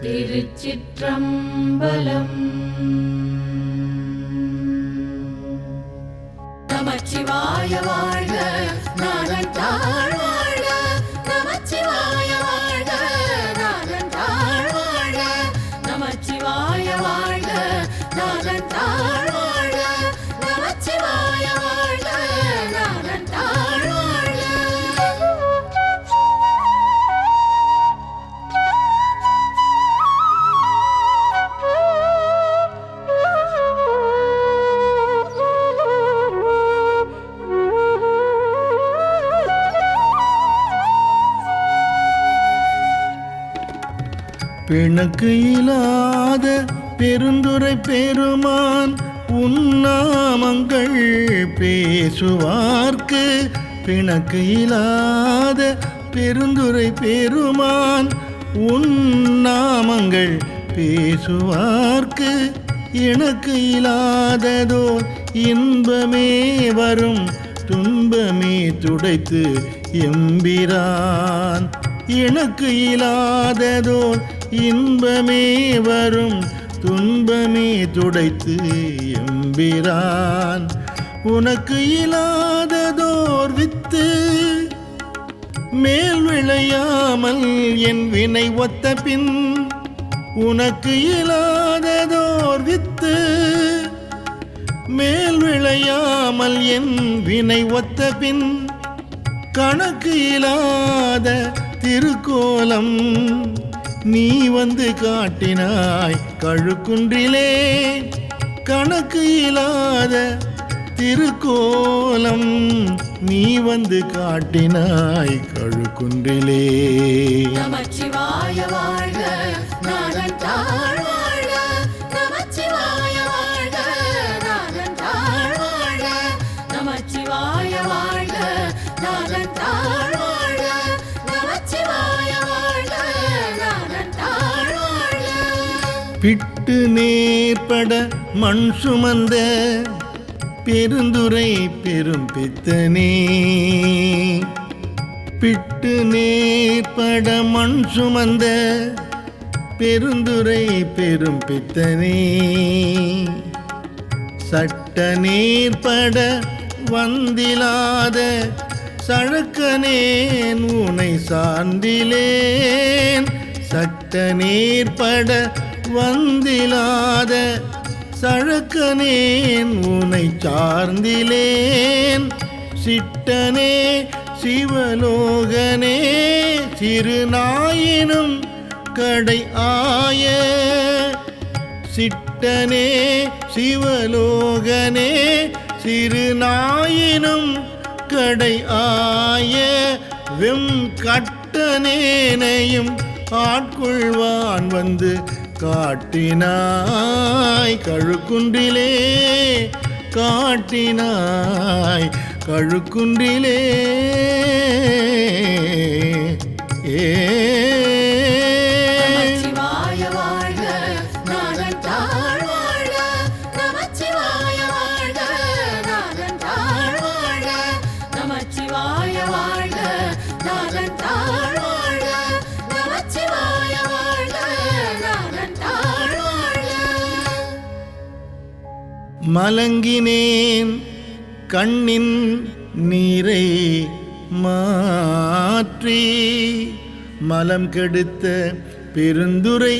திருச்சிற்றம்பலம். நமச்சிவாய வாழ்க, நாதன் தாழ் வாழ்க. நமச்சிவாய வாழ்க, நாதன் தாழ் வாழ்க. நமச்சிவாய வாழ்க, நாதன் தாழ் வாழ்க. நமச்சிவாய வாழ்க, நாதன் தாழ் வாழ்க. பிணக்கு இல்லாத பெருந்துரை பெருமான் உன்னாமங்கள் பேசுவார்க்கு. பிணக்கு இல்லாத பெருந்துரை பெருமான் உன்னாமங்கள் பேசுவார்க்கு. எனக்கு இல்லாததோ இன்பமே வரும், துன்பமே துடைத்து எம்பிரான். எனக்கு இல்லாததோ இன்பமே வரும், துன்பமே துடைத்து எம்பிரான். உனக்கு இல்லாததோர் வித்து மேல் விளையாமல் என் வினை ஒத்த பின். உனக்கு இல்லாததோர் வித்து மேல் விளையாமல் என் வினை ஒத்த பின். கணக்கு இல்லாத திருக்கோலம் நீ வந்து காட்டினாய் கழுக்குன்றிலே. கணக்கு இல்லாத திருக்கோலம் நீ வந்து காட்டினாய் கழுக்குன்றிலே. நமச்சிவாய வாழ்க, நாதன் தாழ் வாழ்க. நமச்சிவாய வாழ்க, நாதன் தாழ் வாழ்க. நமச்சிவாய வாழ்க, நாதன் தாழ் வாழ்க. நமச்சிவாய வாழ்க, நாதன் தாழ் வாழ்க. பிட்டு நேர்பட மண் சுமந்த பெருந்துரை பெரும் பித்தனே. பிட்டு நேர்பட மண் சுமந்த பெருந்துரை பெரும் பித்தனே. சட்ட நேர்பட வந்திலாத சழக்கனேன் உனை சார்ந்திலேன். சட்ட நேர்பட வந்திலாத சழக்கனேன் உனை சார்ந்திலேன். சிட்டனே சிவலோகனே சிறுநாயினும் கடை ஆய. சிட்டனே சிவலோகனே சிறுநாயினும் கடை ஆய. வெம் கட்டனேனையும் ஆட்கொள்வான் வந்து காட்டினாய் கழுக்குன்றிலே. காட்டினாய் கழுக்குன்றிலே. நமச்சிவாய வாழ்க, நாதன் தாழ் வாழ்க. நமச்சிவாய வாழ்க, நாதன் தாழ் வாழ்க. நமச்சிவாய வாழ்க, நாதன் தாழ் வாழ்க. நமச்சிவாய வாழ்க, நாதன் தாழ் வாழ்க. மலங்கினேன் கண்ணின் நீரை மாற்றி. மலம் கெடுத்த பெருந்துரை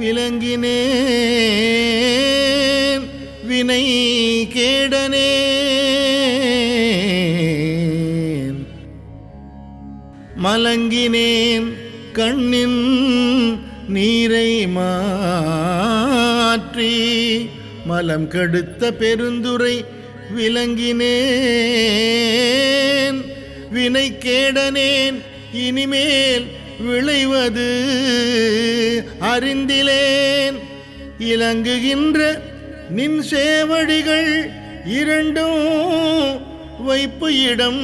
விளங்கினேன் வினை கேடனேன். மலங்கினேன் கண்ணின் நீரை மாற்றி. மலம் கெடுத்த பெருந்துரை விளங்கினேன் வினை கேடனேன். இனிமேல் விளைவது அறிந்திலேன். இலங்குகின்ற நின் சேவடிகள் இரண்டும் வைப்பு இடம்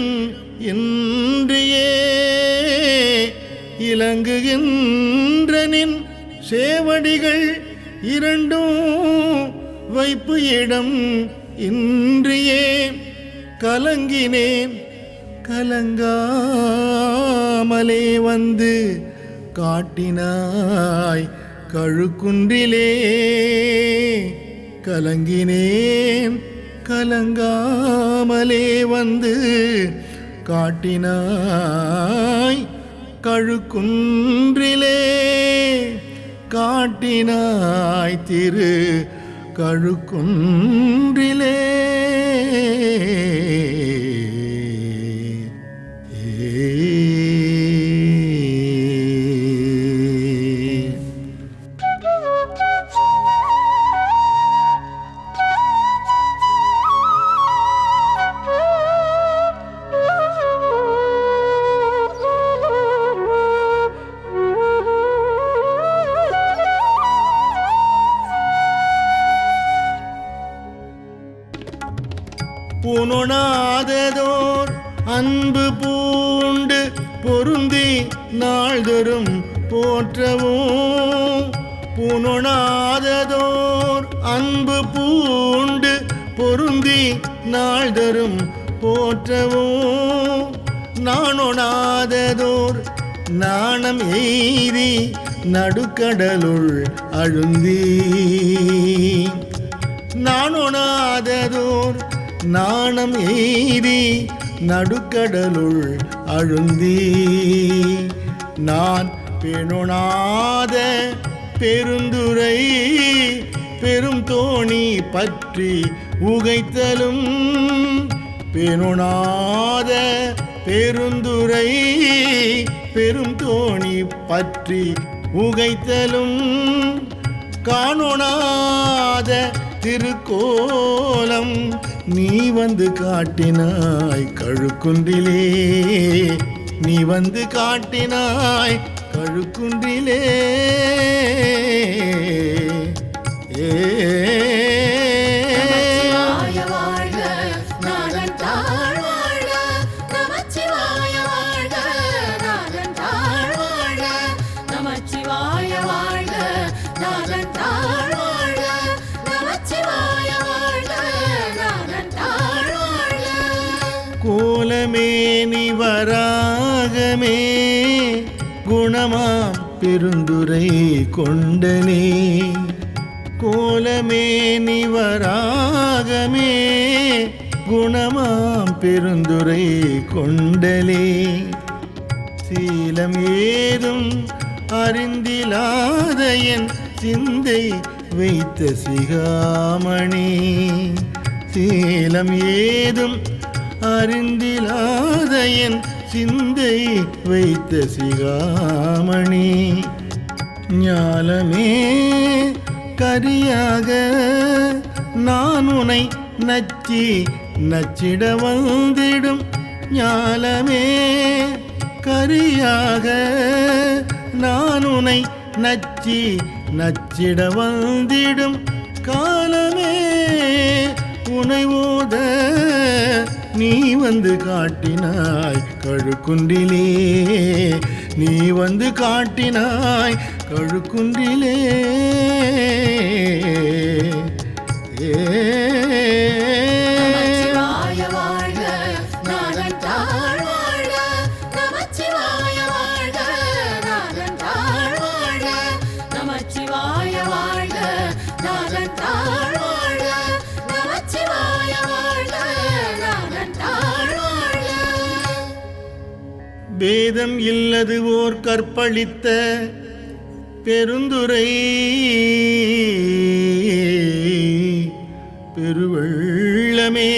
இன்றியே. இலங்குகின்ற நின் சேவடிகள் இரண்டும் வைப்பு இடம் இன்றியே. கலங்கினேன் கலங்காமலே வந்து காட்டினாய் கழுக்குன்றிலே கலங்கினேன் கலங்காமலே வந்து காட்டினாய் கழுக்குன்றிலே காட்டினாய் திரு கழுக்குன்றிலே புனொணாததோர் அன்பு பூண்டு பொருந்தி நாள்தொறும் போற்றவும் புனொணாததோர் அன்பு பூண்டு பொருந்தி நாள்தொறும் போற்றவும் நாணொணாததோர் நாணம் எய்தி நடுக்கடலுள் அழுந்தி நாணொணாததோர் நாணம் எய்தி நடுக்கடலுள் அழுந்தி நான் பெணொணாத பெருந்துரை பெரும் தோணி பற்றி உகைத்தலும் பெணொணாத பெருந்துரை பெரும் தோணி பற்றி உகைத்தலும் காணொணாத திருக்கோலம் நீ வந்து காட்டினாய் கழுக்குன்றிலே நீ வந்து காட்டினாய் கழுக்குன்றிலே நமச்சிவாய வாழ்க நாதன் தாழ் வாழ்க நமச்சிவாய வாழ்க நாதன் தாழ் வாழ்க நமச்சிவாய வாழ்க நாதன் தாழ் வாழ்க நமச்சிவாய வாழ்க நாதன் தாழ் வாழ்க கோலமே நீ வராகமே குணமாம் பெருந்துரை கொண்டனே கோலமே நீ வராகமே குணமாம் பெருந்துரை கொண்டலே சீலம் ஏதும் அறிந்திலாத என் சிந்தை வைத்த சிகாமணி சீலம் ஏதும் அறிந்திலாத என் சிந்தை வைத்த சிகாமணி ஞாலமே கரியாக நான் உனை நச்சி நச்சிட வந்திடும் ஞாலமே கரியாக நான் உனை நச்சி நச்சிட வந்திடும் காலமே உனை ஓத நீ வந்து காட்டினாய் கழுக்குன்றிலே நீ வந்து காட்டினாய் கழுக்குன்றிலே நமச்சிவாய வாழ்க நாதன் தாழ் வாழ்க நமச்சிவாய வாழ்க நாதன் தாழ் வாழ்க நமச்சிவாய வாழ்க நாதன் தாழ் வாழ்க நமச்சிவாய வாழ்க நாதன் தாழ் வாழ்க பேதம் இல்லது ஓர் கற்பழித்த பெருந்துரை பெருவெள்ளமே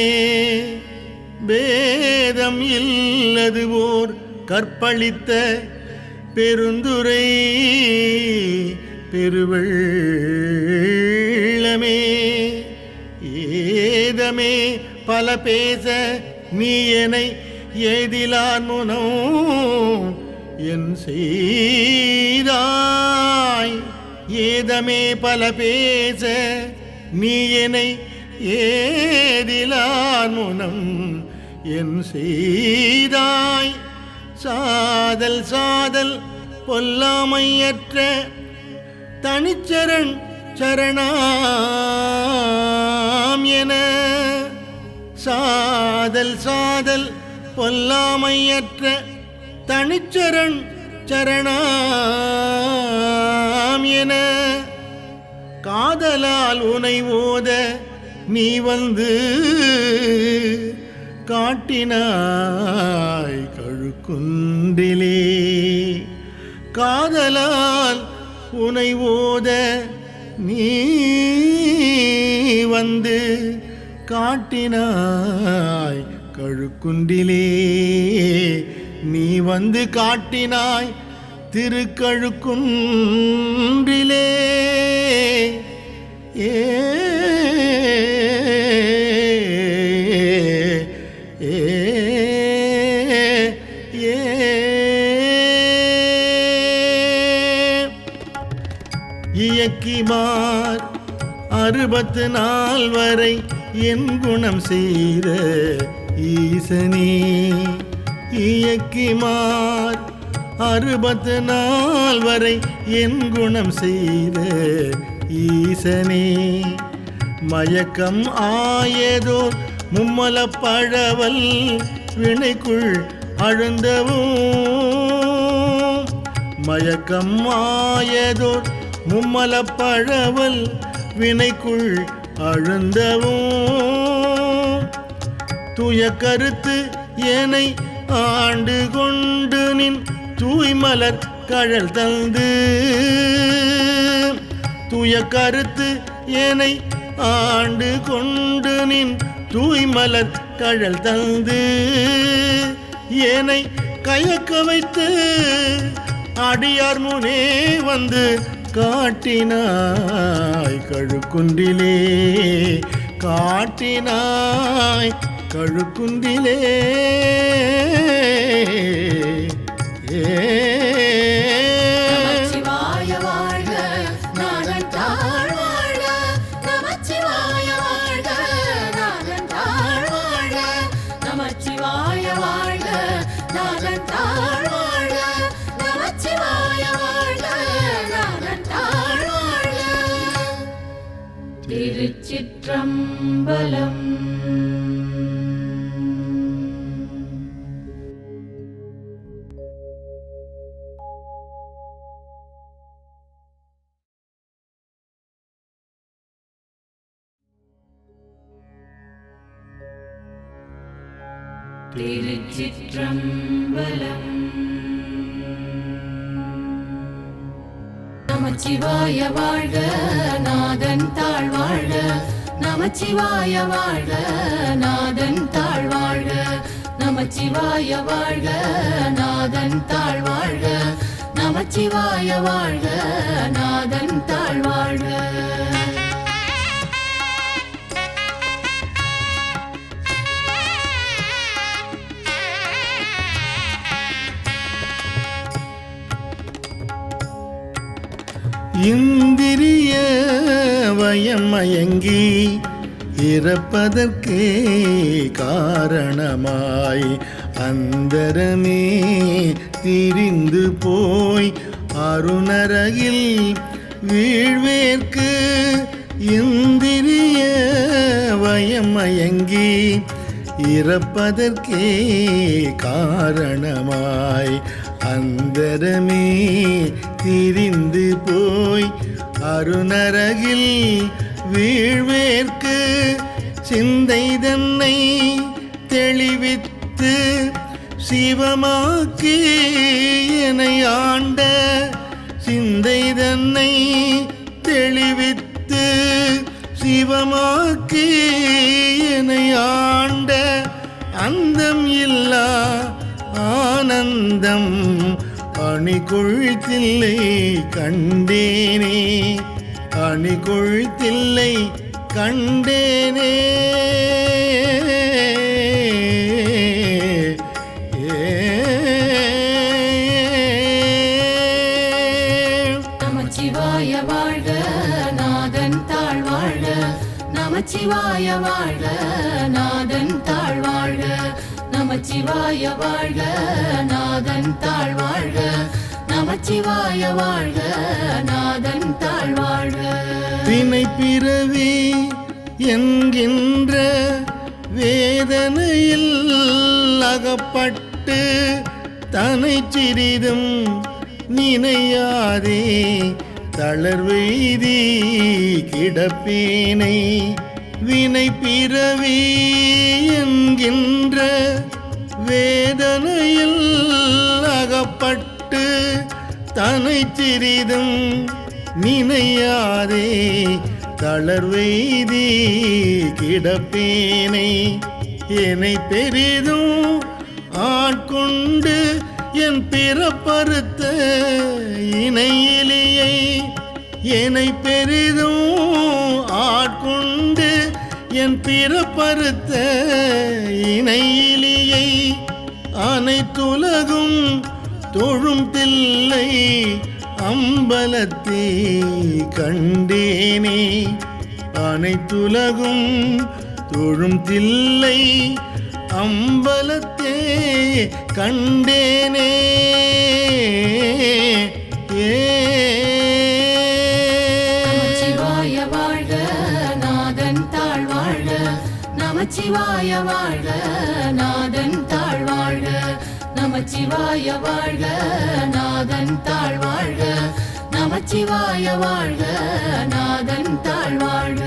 பேதம் இல்லது ஓர் கற்பழித்த பெருந்துரை பெருவெள்ளமே ஏதமே பல பேச நீ என்னை ஏதிலான் முனோ என் செய்தாய் ஏதமே பல பேச நீ என்னை ஏதிலான் முனம் என் செய்தாய் சாதல் சாதல் பொல்லாமையற்ற தனிச்சரண் சரணாம் என சாதல் சாதல் பொல்லாமையற்ற தனிச்சரண் சரணாம் என காதலால் உனை ஓத நீ வந்து காட்டினாய் கழுக்குன்றிலே. காதலால் உனை ஓத நீ வந்து காட்டினாய் கழுக்குன்றிலே. நீ வந்து காட்டினாய் திருக்கழுக்குன்றிலே. ஏ இயக்கிமார் 64 வரை என் குணம் செய்த ஈசனே. இயக்கிமார் 64 வரை என் குணம் செய்த ஈசனே. மயக்கம் ஆயதோர் மும்மலப் பழவல் வினைக்குள் அழுந்தவும். மயக்கம் ஆயதோர் மும்மலப் பழவல் வினைக்குள் அழுந்தவும். தூய கருத்து ஏனை ஆண்டு கொண்டு நின் தூய்மலர் கழல் தந்து. தூய கருத்து ஏனை ஆண்டு கொண்டு நின் தூய்மலர் கழல் தந்து. ஏனை கயக்க வைத்து அடியார் முனே வந்து காட்டினாய் கழுக்குன்றிலே. காட்டினாய் கழுக்குன்றிலே. நமச்சிவாய வாழ்க நாதன் தாழ் வாழ்க. நமச்சிவாய வாழ்க நாதன் தாழ் வாழ்க. நமச்சிவாய வாழ்க நாதன் தாழ் வாழ்க. நமச்சிவாய வாழ்க நாதன் தாழ் வாழ்க. திருச்சிற்றம்பலம். திருச்சிற்றம்பலம். நமச்சிவாய வாழ்க நாதன் தாழ் வாழ்க. நமச்சிவாய வாழ்க நாதன் தாழ் வாழ்க. நமச்சிவாய வாழ்க நாதன் தாழ் வாழ்க. நமச்சிவாய வாழ்க நாதன் தாழ் வாழ்க. இந்திரிய வயமயங்கி இறப்பதற்கே காரணமாய் அந்தரமே திரிந்து போய் அருணரகில் வீழ்வேற்கு. இந்திரிய வயமயங்கி இறப்பதற்கே காரணமாய் அந்தரமே திரிந்து போய் அருணரகில் வீழ்வேற்கு. சிந்தை தன்னை தெளிவித்து சிவமாக்கி என்னை ஆண்ட. சிந்தை தன்னை தெளிவித்து சிவமாக்கி என்னை ஆண்ட. அந்தம் இல்லா ஆனந்தம் அணிகொள் தில்லை கண்டேனே. அணிகொள் தில்லை கண்டேனே. நமச்சிவாய வாழ்க நாதன் தாழ் வாழ்க. நமச்சிவாய வாழ்க நாதன் தாழ் வாழ்க. நமச்சிவாய வாழ்க நாதன் தாழ் வாழ்க. நமச்சிவாய வாழ்க நாதன் தாழ் வாழ்க. வினை பிறவி என்கின்ற வேதனையில் அகப்பட்டு தனை சிறிதும் நினையாதே தளர்வெய்தி கிடப்பேனை வினை பிறவி என்கின்ற வேதனையில் அகப்பட்டு தனை சிறிதும் நினையாதே தளர்வெய்தி கிடப்பேனை என்னை பெரிதும் ஆட்கொண்டு என் பிறப்பறுத்த இணையிலியை என்னை பெரிதும் ஆட்கொண்டு என் பிறப்பறுத்த இணையிலியை அனைத்துலகும் தொழும் தில்லை அம்பலத்தே கண்டேனே அனைத்துலகும் தொழும் தில்லை அம்பலத்தே கண்டேனே நமச்சிவாய வாழ்க நாதன் தாழ் வாழ்க நமச்சிவாய வாழ்க நாதன் தாழ் வாழ்க நமச்சிவாய வாழ்க நாதன் தாழ் வாழ்க நமச்சிவாய வாழ்க நாதன் தாழ் வாழ்க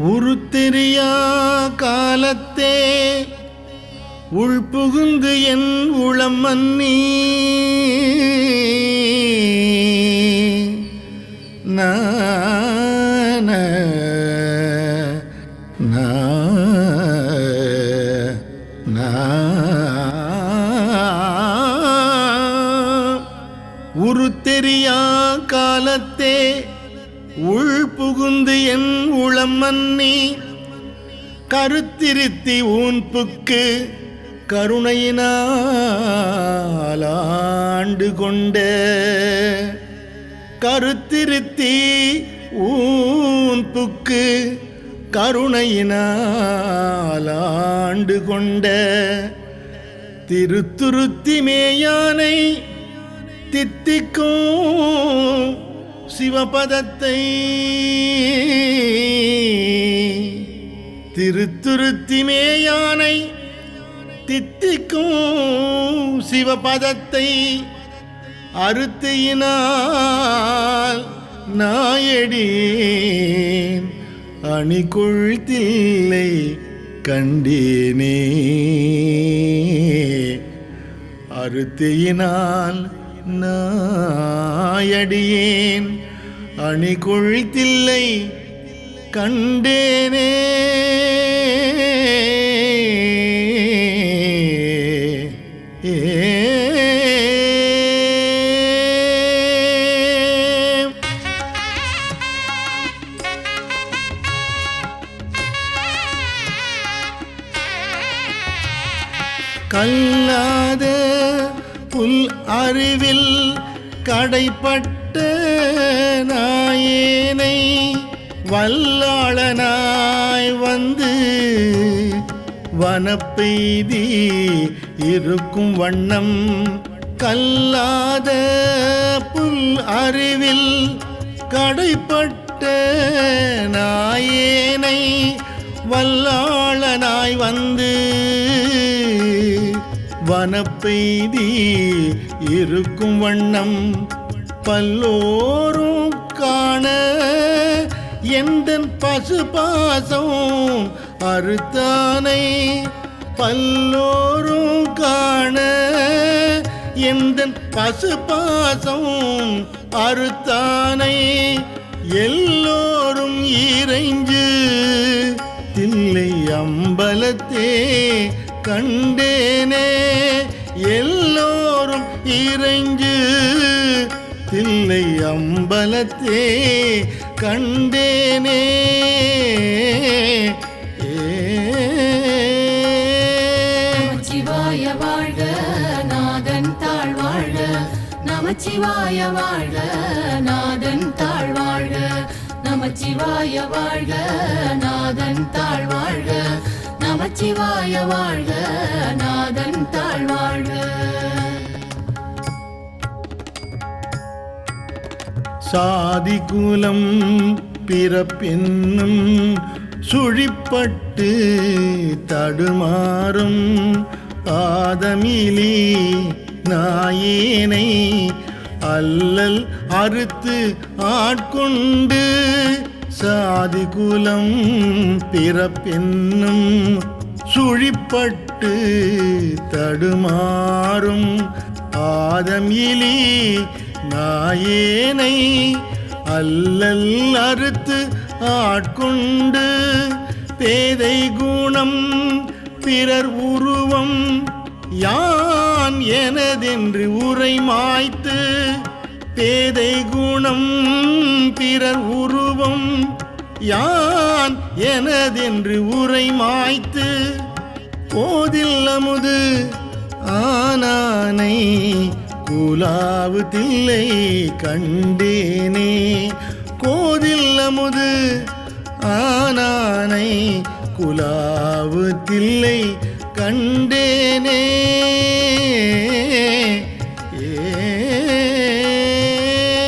உருத்தெரியா காலத்தே உள்புகுந்து என் உளம் மன்னி நான உருத்தெரியா காலத்தே உள் புகுந்து என் உளம் மன்னி கருத்திருத்தி ஊன்புக்கு கருணையினால் ஆண்டு கொண்ட கருத்திருத்தி ஊன்புக்கு கருணையினால் ஆண்டு கொண்ட திருத்துருத்தி மேயானை தித்திக்கும் சிவபதத்தை திருத்துருத்தி மேயானை தித்திக்கும் சிவபதத்தை அறுத்தியினால் நாயடேன் அணிகொள் தில்லை கண்டேனே அறுத்தியினால் நாயடியேன் அணிகொள் தில்லை கண்டேனே கல்லாத புல் அறிவில் கடைப்பட்ட நாயேனை வல்லாளனாய் வந்து வனப்பெய்தி இருக்கும் வண்ணம் கல்லாத புல் அறிவில் கடைப்பட்ட நாயேனை வல்லாளனாய் வந்து வனப்பெய்தி இருக்கும் வண்ணம் பல்லோரும் காண எந்தன் பசுபாசம் அறுத்தானை பல்லோரும் காண எந்தன் பசுபாசம் அறுத்தானை எல்லோரும் இறைஞ்சு தில்லை அம்பலத்தே கண்டேனே எல்லோரும் இறைஞ்சு தில்லை அம்பலத்தே கண்டேனே நமச்சிவாய வாழ்க நாதன் தாழ் வாழ்க நமச்சிவாய நமச்சிவாய வாழ்க நாதன் தாழ் வாழ்க நமச்சிவாய வாழ்க நாதன் தாழ் வாழ்க நமச்சிவாய வாழ்க நாதன் தாழ் வாழ்க சாதி குலம் பிறப்பென்னும் சுழிப்பட்டு தடுமாறும் ஆதமிலி நாயேனை அல்லல் அறுத்து ஆட்கொண்டு சாதி குலம் பிறப்பென்னும் சுழிப்பட்டு தடுமாறும் ஆதமிலி நாயேனை அல்லல் அறுத்து ஆட்கொண்டு பேதை குணம் பிறர் உருவம் யான் எனதென்று உரை மாய்த்து பேதை குணம் பிறர் உருவம் யான் எனதென்று உரை மாய்த்து போதில் அமுது ஆனானை குலாவு தில்லை கண்டேனே கோதில் அமுது ஆனானை குலாவு தில்லை கண்டேனே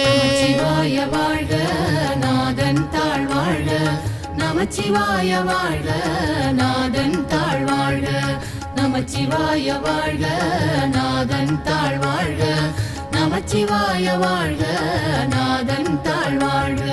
நமச்சிவாய வாழ்க நாதன் தாழ் வாழ்க நமச்சிவாய வாழ்க நாதன் தாழ் வாழ்க நமச்சிவாய வாழ்க நாதன் தாழ் வாழ்க நமச்சிவாய வாழ்க நாதன் தாழ் வாழ்க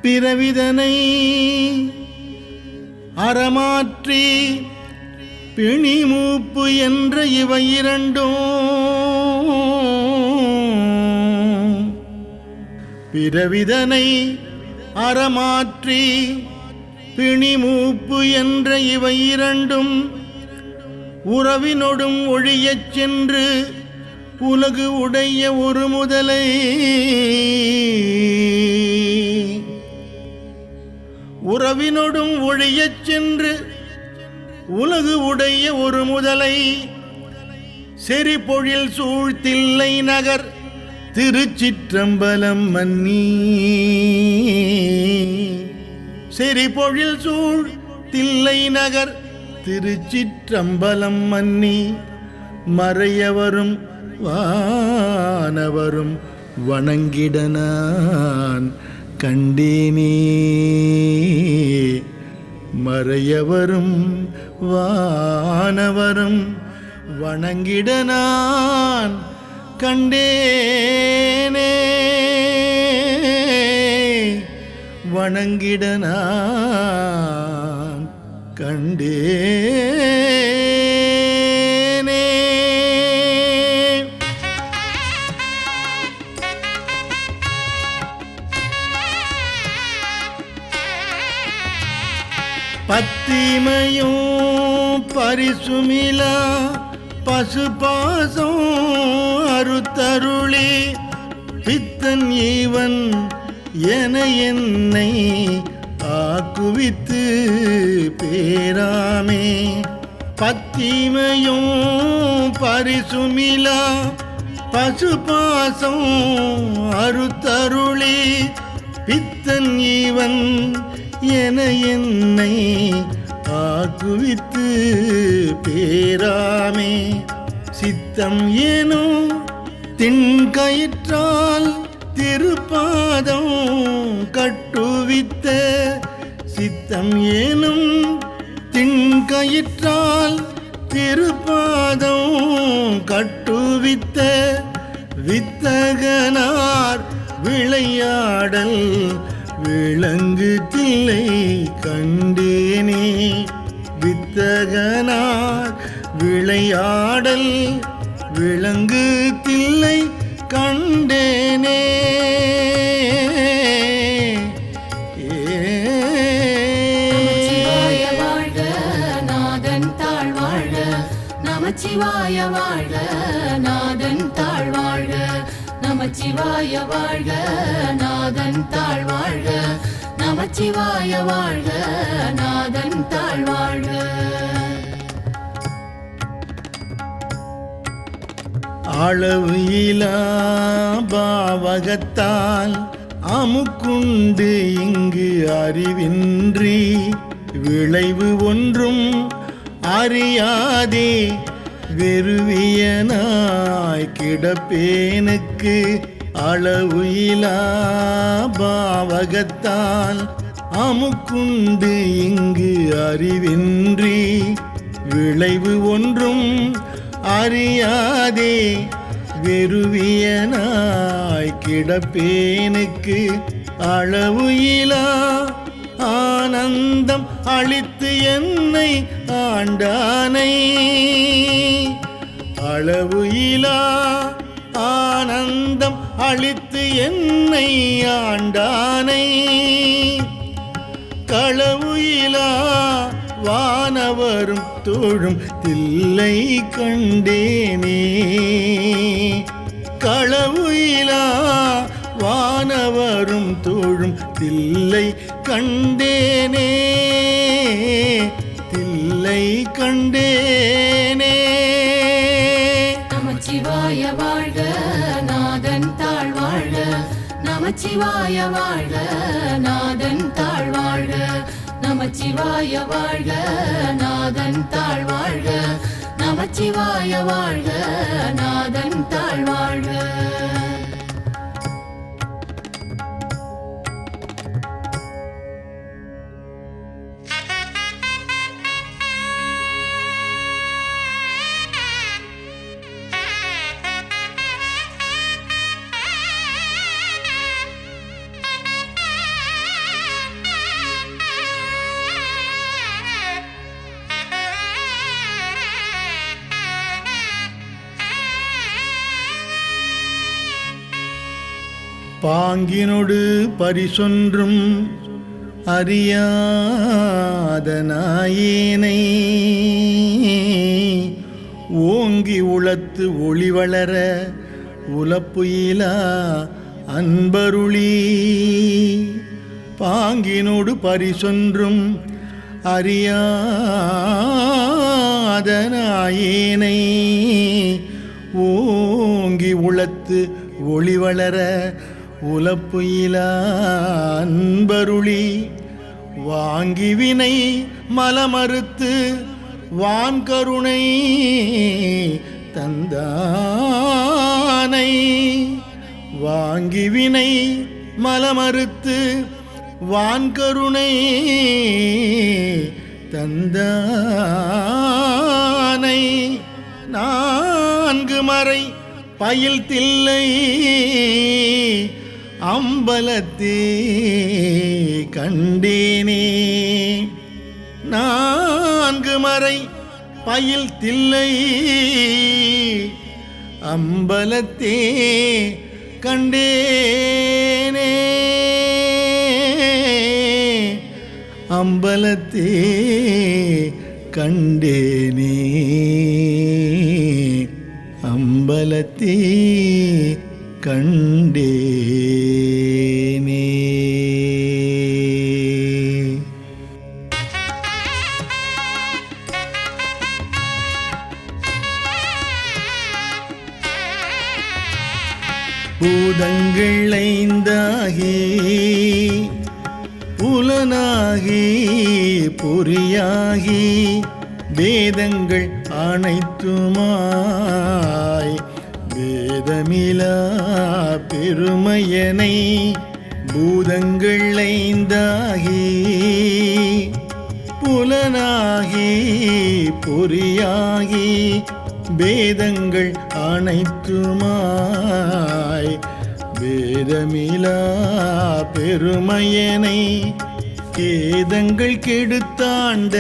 பிறவிதனை அறமாற்றி பிணிமூப்பு என்ற இவை இரண்டும் பிறவிதனை அறமாற்றி பிணிமூப்பு என்ற இவை இரண்டும் உறவினொடும் ஒழியச் சென்று உலகு உடைய ஒரு முதலை உறவினொடும் ஒழியச் சென்று உலகு உடைய ஒரு முதலை செறிபொழில் சூழ்த்தில்லை நகர் திருச்சிற்றம்பலம் மன்னி செறிபொழில் சூழ் தில்லை நகர் திருச்சிற்றம்பலம் மன்னி மறையவரும் வானவரும் வணங்கிடனான் கண்டேனே மறையவரும் வானவரும் வணங்கிடனான் கண்டேனே வணங்கிடனான் கண்டேனே பத்திமையும் பரிசுமிலா பசுபாசம் அறுத்தருளி பித்தன் ஈவன் என என்னை ஆக்குவித்து பேராமே பத்திமையும் பரிசுமிலா பசுபாசம் அறுத்தருளி பித்தன் ஈவன் என என்னை ஆக்குவித்து பேராமே சித்தம் ஏனும் திண்கயிற்றால் திருப்பாதம் கட்டுவித்த சித்தம் ஏனும் திண்கயிற்றால் திருப்பாதம் கட்டுவித்த வித்தகனார் விளையாடல் விளங்கு தில்லை கண்டேனே வித்தகனார் விளையாடல் விளங்கு தில்லை கண்டேனே. நமச்சிவாய வாழ்க நாதன் தாழ்வாழ்க, நமச்சிவாய வாழ்க நாதன் தாழ்வாழ்க, நமச்சிவாய வாழ்க நாதன் தாழ்வாழ்க. அளவு இலா பாவகத்தால் அமுக்குண்டு இங்கு அறிவின்றி விளைவு ஒன்றும் அறியாதே வெறுவியனாய் கிடப்பேனுக்கு. அளவு இலா பாவகத்தால் அமுக்குண்டு இங்கு அறிவின்றி விளைவு ஒன்றும் அறியாதே வெறுவியனாய் கிடப்பேனுக்கு. அளவு இலா ஆனந்தம் அளித்து என்னை ஆண்டானை, அளவு இலா ஆனந்தம் அளித்து என்னை ஆண்டானை. களவு இலா வானவரும் தோழும் தில்லை கண்டேனே. களவு இலா வானவரும் தோழும் தில்லை கண்டேனே, தில்லை கண்டேனே. நமச்சிவாய வாழ்க நாதன் தாழ்வாழ்க, நமச்சிவாய வாழ்க நாதன் தாழ்வாழ்க, நமச்சிவாய வாழ்க நாதன் தாழ்வாழ்க, நமச்சிவாய வாழ்க நாதன் தாழ்வாழ்க. பாங்கினொடு பரிசொன்றும் அறியாத நாயேனை ஓங்கி உளத்து ஒளி வளர உலப்புயிலா அன்பருளி. பாங்கினொடு பரிசொன்றும் அறியாத நாயேனை ஓங்கி உளத்து ஒளி வளர உலப்புயிலா அன்பருளி. வாங்கி வினை மலமறுத்து வான்கருணை தந்தானை. வாங்கி வினை மலமறுத்து வான்கருணை தந்தானை. நான்கு மறை பயில் தில்லை அம்பலத்தே கண்டேனே. நான்கு மறை பயில் தில்லை அம்பலத்தே கண்டேனே. அம்பலத்தே கண்டேனே. அம்பலத்தே கண்டேனே. பூதங்கள் ஐந்தாகி புலனாகி பொறியாகி வேதங்கள் அனைத்துமாய் வேதமிலா பெருமையனை. பூதங்கள் ஐந்தாகி புலனாகி பொறியாகி வேதங்கள் அனைத்துமாய் வேதமிலா பெருமையனை. கேதங்கள் கெடுத்தாண்ட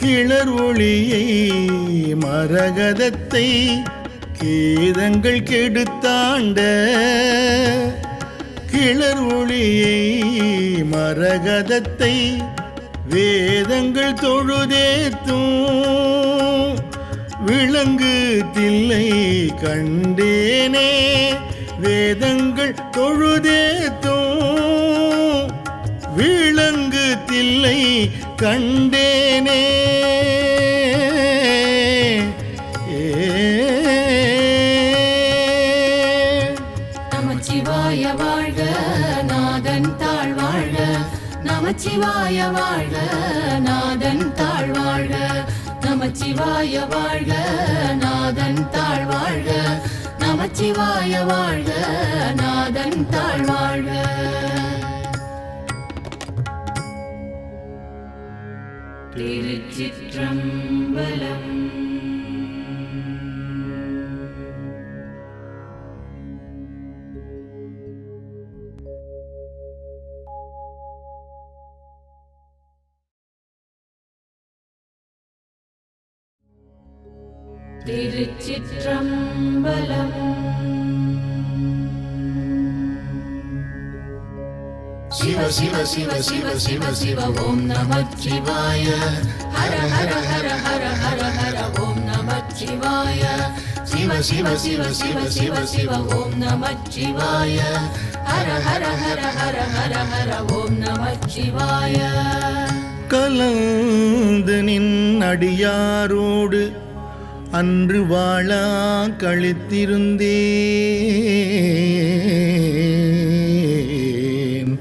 கிளர் ஒளியை மரகதத் மரகதத்தை கீதங்கள் கெடுத்தாண்ட கிளர் ஒளியை மரகதத்தை வேதங்கள் தொழுதேத்தும் விளங்கு தில்லை கண்டேனே வேதங்கள் தொழுதேத்தும் விளங்கு தில்லை கண்டேனே நமச்சிவாய வாழ்க நாதன் தாழ் வாழ்க நமச்சிவாய வாழ்க நாதன் தாழ் வாழ்க நமச்சிவாய வாழ்க நாதன் தாழ் வாழ்க நமச்சிவாய வாழ்க நாதன் தாழ் வாழ்க திருச்சிற்றம்பலம். திருச்சிற்றம்பலம். சிவ சிவ சிவ சிவ சிவ சிவ ஓம் நமச்சிவாய ஹர ஹர ஹர ஹர ஹர ஹர ஓம் நமச்சிவாய சிவ சிவ சிவ சிவ சிவ சிவ ஓம் நமச்சிவாய ஹர ஹர ஹர ஹர ஹர ஹர ஓம் நமச்சிவாய. கலந்து நின் அடியாரோடு அன்று வாழா கழித்திருந்தேன்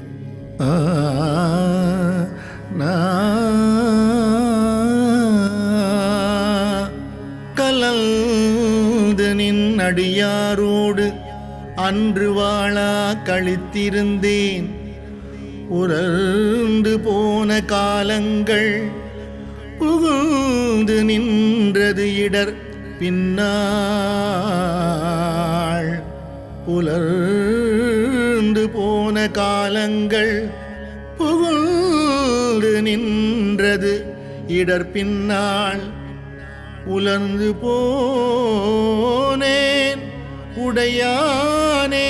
கலந்து நின் அடியாரோடு அன்று வாழா கழித்திருந்தேன் உலர்ந்து போன காலங்கள் புகுந்து நின்றது இடர் பின்னாள் புலர்ந்து போன காலங்கள் புகுந்து நின்றது இடர் பின்னாள் உலர்ந்து போனேன் உடையானே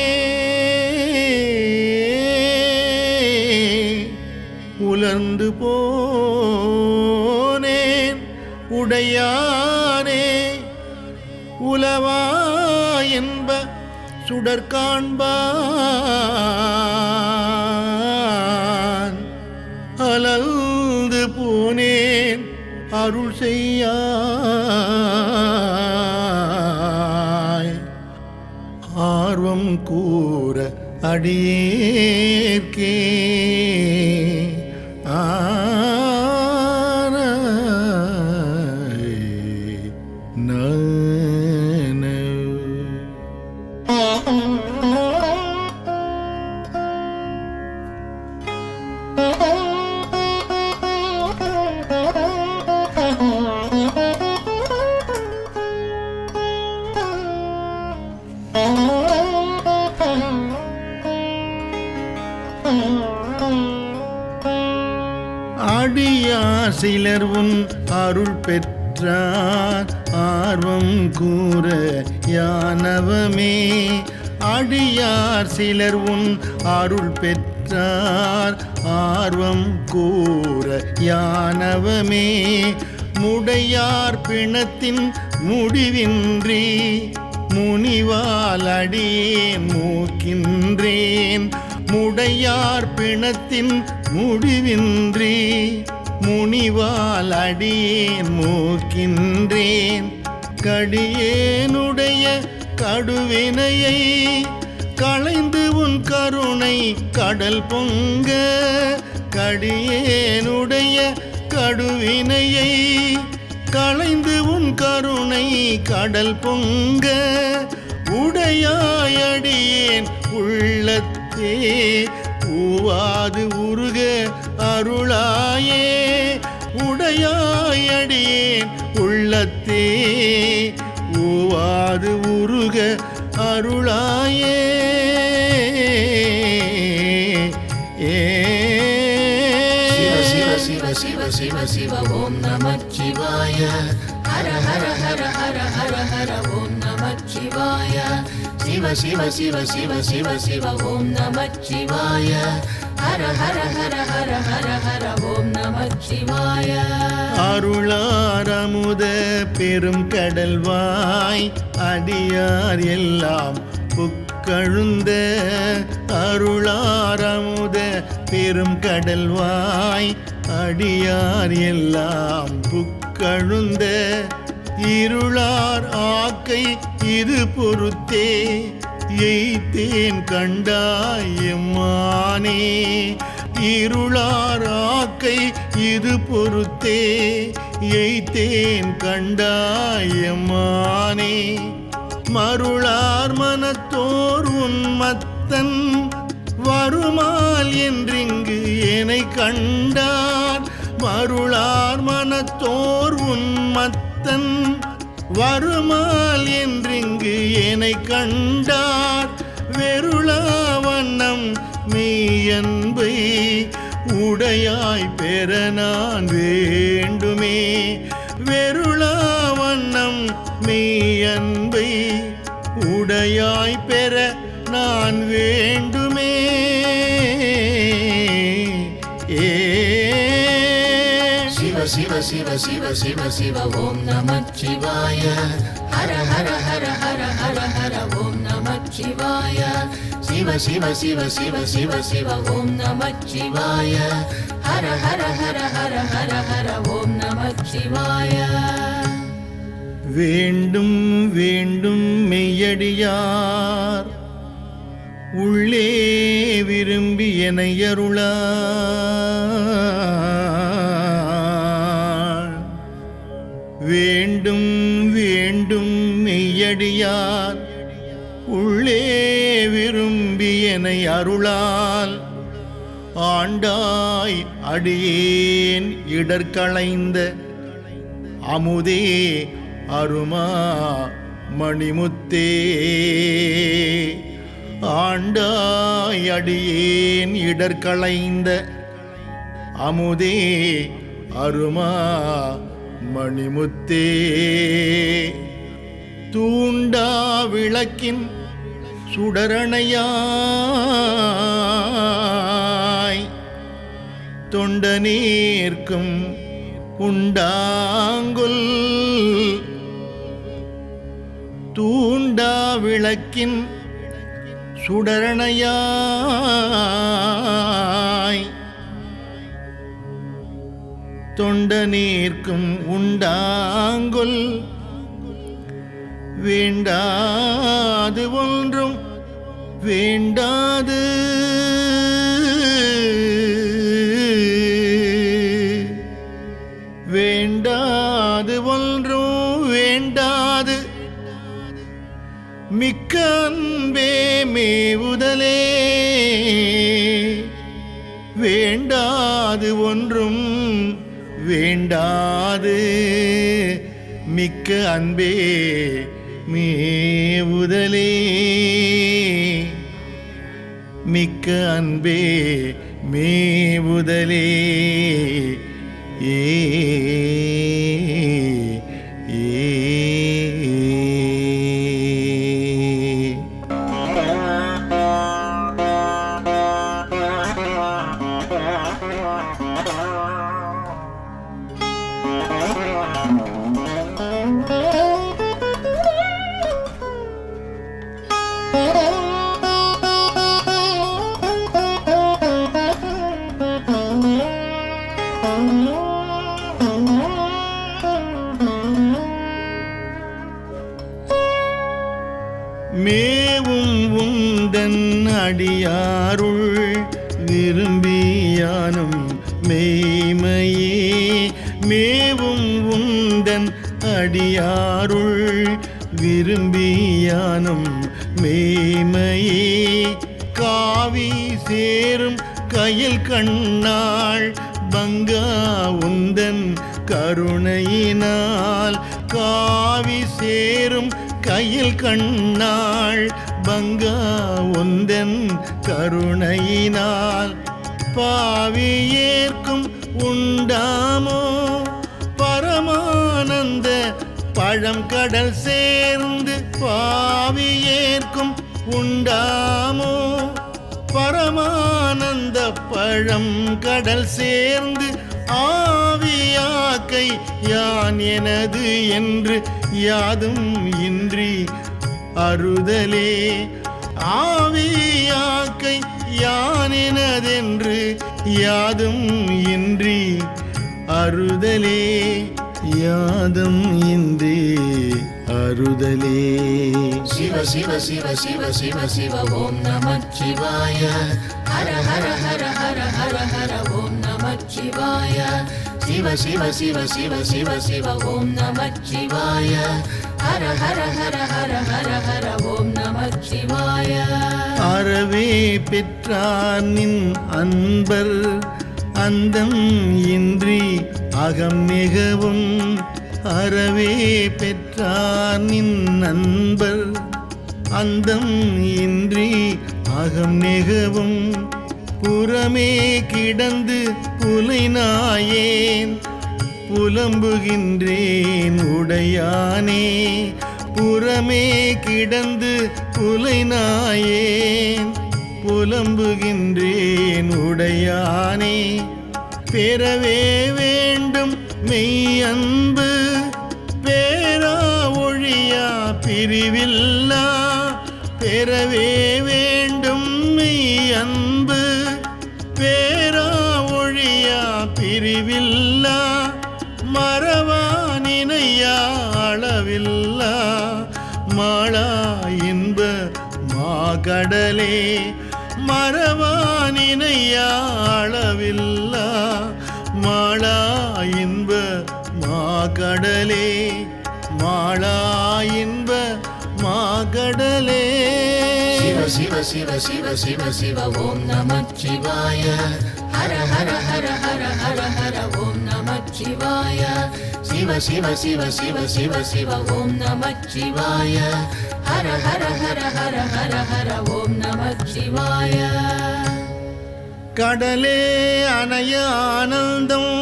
உலர்ந்து போனேன் உடையானே உலவா என்ப சுடற்காண்பான் அலந்து போனேன் அருள் செய்யாய் ஆர்வம் கூற அடியேற்கே அடியார் சிலர் உன் அருள் பெற்றார் ஆர்வம் கூற யானவமே அடியார் சிலர் உன் அருள் பெற்றார் ஆர்வம் கூற யானவமே முடையார் பிணத்தின் முடிவின்றி முனிவால் அடியேன் மூக்கின்றேன் முடையார் பிணத்தின் முடிவின்றி முனிவால் அடியேன் மூக்கின்றேன் கடியேனுடைய கடுவினையை களைந்து உன் கருணை கடல் பொங்க கடியேனுடைய கடுவினையை களைந்து உன் கருணை கடல் பொங்க உடையாயடியேன் உள்ளத்தே ஊவாது உருக அருளாயே உடையாயடியேன் உள்ளத்தே ஊவாது உருக அருளாயே சிவ சிவ சிவ சிவ ஓம் நமச்சிவாய ஹர ஹர ஹர ஹர ஹர ஹர ஓம் நமச்சிவாய சிவ சிவ சிவ சிவ சிவ சிவ ஓம் நமச்சிவாய ஹர ஹர ஹர ஹர ஹர ஹர ஓம் நமச்சிவாய அருளாரமுத பெரும் கடல்வாய் அடியார் எல்லாம் புக்கழுந்த அருளாரமுத பெரும் கடல்வாய் அடியார் எல்லாம் புக்கழுந்த இருளார் ஆக்கை இது பொறுத்தே எய்த்தேன் கண்டாயம்மானே இருளார் ஆக்கை இது பொறுத்தே எய்த்தேன் கண்டாயம்மானே மருளார் மனத்தோர் உன்மத்தன் வருமால் என்றிங்கு என்னை கண்டார் மருளார் மனத்தோர் உன்மத்தன் வருமால் என்றிங்கு என்னை கண்டார் வெருளா வண்ணம் மெய்யன்பை உடையாய் பெற நான் வேண்டுமே வெருளா வண்ணம் மெய்யன்பை உடையாய் பெற நான் வேண்டுமே சிவ சிவ சிவ சிவ சிவ சிவ ஓம் நமச்சிவாய ஹர ஹர ஹர ஹர ஹர ஹர ஓம் நமச்சிவாய சிவ சிவ சிவ சிவ சிவ சிவ ஓம் நமச்சிவாய ஹர ஹர ஹர ஹர ஹர ஹர ஓம் நமச்சிவாய வேண்டும் வேண்டும் மெய்யடியார் உள்ளே விரும்பி என்னை அருளார் வேண்டும் வேண்டும் மெய்யடியார் உள்ளே விரும்பி என்னை அருளால் ஆண்டாய் அடியேன் இடர்களைந்த அமுதே அருமா மணிமுத்தே ஆண்டாய் அடியேன் இடர்களைந்த அமுதே அருமா மணிமுத்தே தூண்டா விளக்கின் சுடரணையாய் தொண்டனேற்கும் உண்டாங்குல் தூண்டா விளக்கின் சுடரணையாய் தொண்டனேற்கும் உண்டாங்குல் வேண்டாது ஒன்றும் வேண்டாது வேண்டாது ஒன்றும் வேண்டாது மிக்க அன்பே மேவுதலே வேண்டாது ஒன்றும் வேண்டாது மிக்க அன்பே மேவுதலே மிக்க அன்பே மேவுதலே ஏ மேவும் உந்தன் அடியாருள் விரும்பியானும் மெய்மையே மேவும் உந்தன் அடியாருள் விரும்பியானும் மெய்மையே காவி சேரும் கயில் கண்ணாள் பங்கா உந்தன் கருணையினால் காவி சேரும் கையில் கண்ணாள் பங்கா உந்தன் கருணையினால் பாவி ஏற்கும் உண்டாமோ பரமானந்த பழம் கடல் சேர்ந்து பாவி ஏற்கும் உண்டாமோ பரமானந்த பழம் கடல் சேர்ந்து ஆவியாக்கை யான் எனது என்று யாதும் இன்றி அறுதலே ஆவியாக்கை யான் எனதென்று யாதும் இன்றி அறுதலே யாதும் இன்றி அறுதலே சிவ சிவ சிவ சிவ சிவ சிவ ஓம் நமச்சிவாய ஹர ஹர ஹர ஹர ஹர ஹர ஓம் நமச்சிவாய சிவ சிவ சிவ சிவ சிவ சிவ ஓம் நமச்சிவாய ஹர ஹர ஹர ஹர ஹர ஹர ஓம் நமச்சிவாய அறவே பெற்றார் நின் அன்பர் அந்தம் இன்றி அகம் மிகவும் அறவே பெற்றார் நின் அன்பர் அந்தம் இன்றி அகம் நெகவும் புறமே கிடந்து புலைநாயேன் புலம்புகின்றேன் உடையானே புறமே கிடந்து புலைநாயேன் புலம்புகின்றேன் உடையானே பெறவே வேண்டும் மெய் அன்பு பேரா ஒழியா பிரிவில்லா பெறவே வேண்டும் மெய் அன்பு பேரா ஒழியா பிரிவில்லா மறவா நினையா அளவில்லா மாளா இன்ப மாகடலே மறவா நினையா அளவில்லா மாளா இன்ப மாகடலே மாளா இன்ப மாகடலே சிவ சிவ சிவ சிவ சிவ சிவ ஓம் நமச்சிவாய ஹர ஹர ஹர ஹர ஹர ஹர ஓம் நமச்சிவாய சிவ சிவ சிவ சிவ சிவ சிவ ஓம் நமச்சிவாய ஹர ஹர ஹர ஹர ஹர ஹர ஓம் நமச்சிவாய கடலே அணைய ஆனந்தம்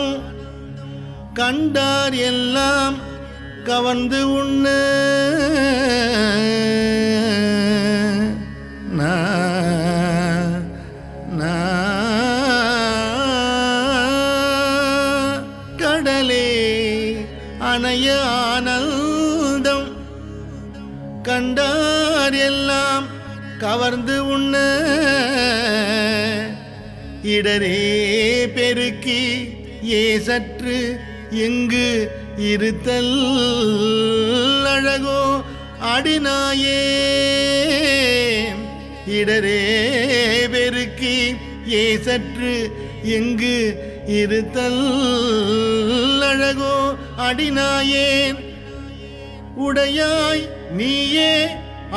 கண்டார் எல்லாம் கவர்ந்து உண்ண கடலே அணைய ஆனந்தம் கண்டார் எல்லாம் கவர்ந்து உண்ண இடரே பெருக்கி ஏ சற்று எங்கு இருத்தல் அழகோ அடிநாயே இடரே பெருக்கி ஏ சற்று எங்கு இருத்தல் அழகோ அடிநாயேன் உடையாய் நீயே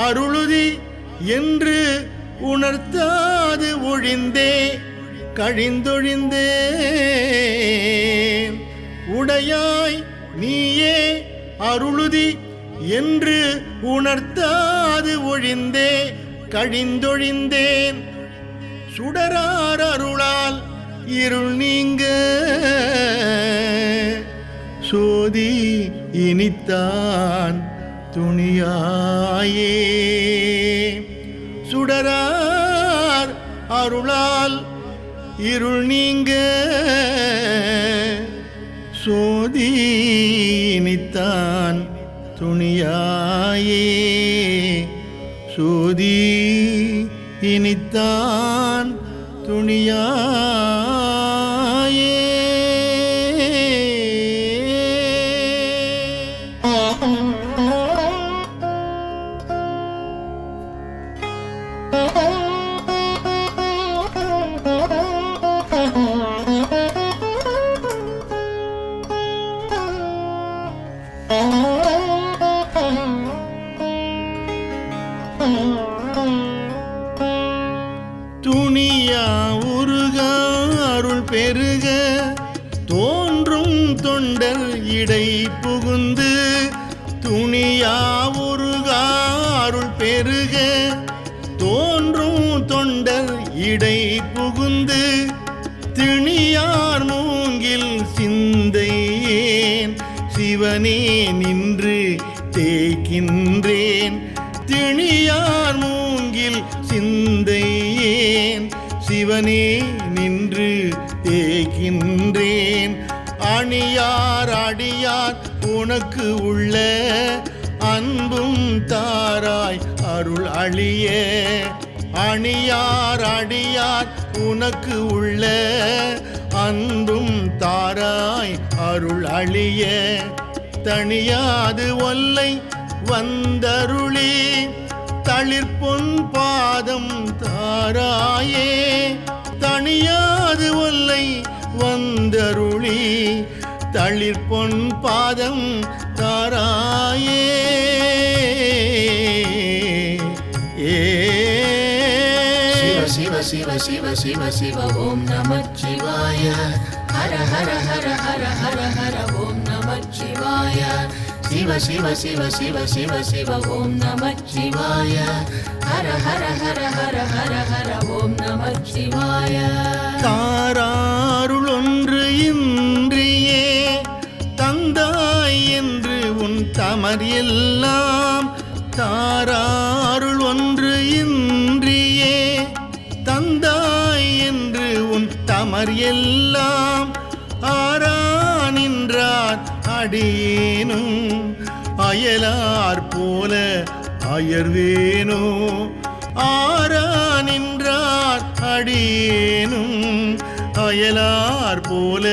அருளுதி என்று உணர்த்தாது ஒழிந்தே கழிந்தொழிந்தே உடையாய் நீயே அருளுதி என்று உணர்த்தாது ஒழிந்தே கழிந்தொழிந்தேன் சுடரார் அருளால் இருள் நீங்க சோதி இனித்தான் துணியாயே சுடரார் அருளால் இருள் நீங்க சோதி இனித்தான் துணியாயே சோதி இனித்தான் துணியாயே துணியா உருக அருள் பெருக தோன்றும் தொண்டர் இடை புகுந்து துணியா உருக அருள் பெருக தோன்றும் தொண்டர் இடை புகுந்து திணியார் மூங்கில் சிந்தையேன் சிவனே நின்று தேய்க்கின்றேன் திணியார் மூங்கில் சிந்தையேன் சிவனே நின்று தேய்க்கின்றேன் அணியார் அடியார் உனக்கு உள்ள அன்பும் தாராய் அருள் அழிய அணியார் அடியார் உனக்கு உள்ள அன்பும் தாராய் அருள் அழிய தணியாது ஒல்லை வந்தருளி தளிர்பொன் பாதம் தாராயே தணியாது ஒல்லை வந்தருளி தளிர்பொன் பாதம் தாராயே சிவ சிவ சிவ சிவ சிவ ஓம் நமச்சிவாய ஹர ஹர ஹர ஹர ஹர ஹர ஓம் நமச்சிவாய சிவ சிவ சிவ சிவ சிவ சிவ ஓம் நமச்சிவாய ஹர ஹர ஹர ஹர ஹர ஹர ஓம் நமச்சிவாய தாராருள் ஒன்று இன்றியே தந்தாய் என்று உன் தமர் எல்லாம் தாராருள் ஒன்று இன்றியே தந்தாய் என்று உன் தமர் எல்லாம் ஆரா நின்றார் அடியேனும் அயலார் போல அயர்வேனோ ஆரா நின்றார் அடியேனும் அயலார் போல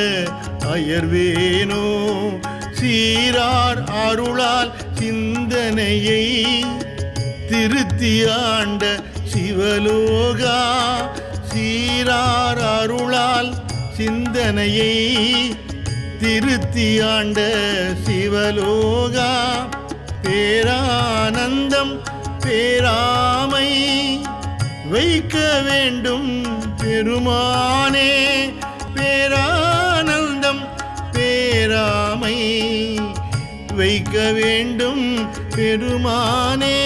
அயர்வேனோ சீரார் அருளால் சிந்தனையை திருத்தியாண்ட சிவலோகா சீரார் அருளால் சிந்தனையை திருத்தியாண்ட சிவலோகா பேரானந்தம் பேராமை வைக்க வேண்டும் பெருமானே பேரானந்தம் பேராமை வைக்க வேண்டும் பெருமானே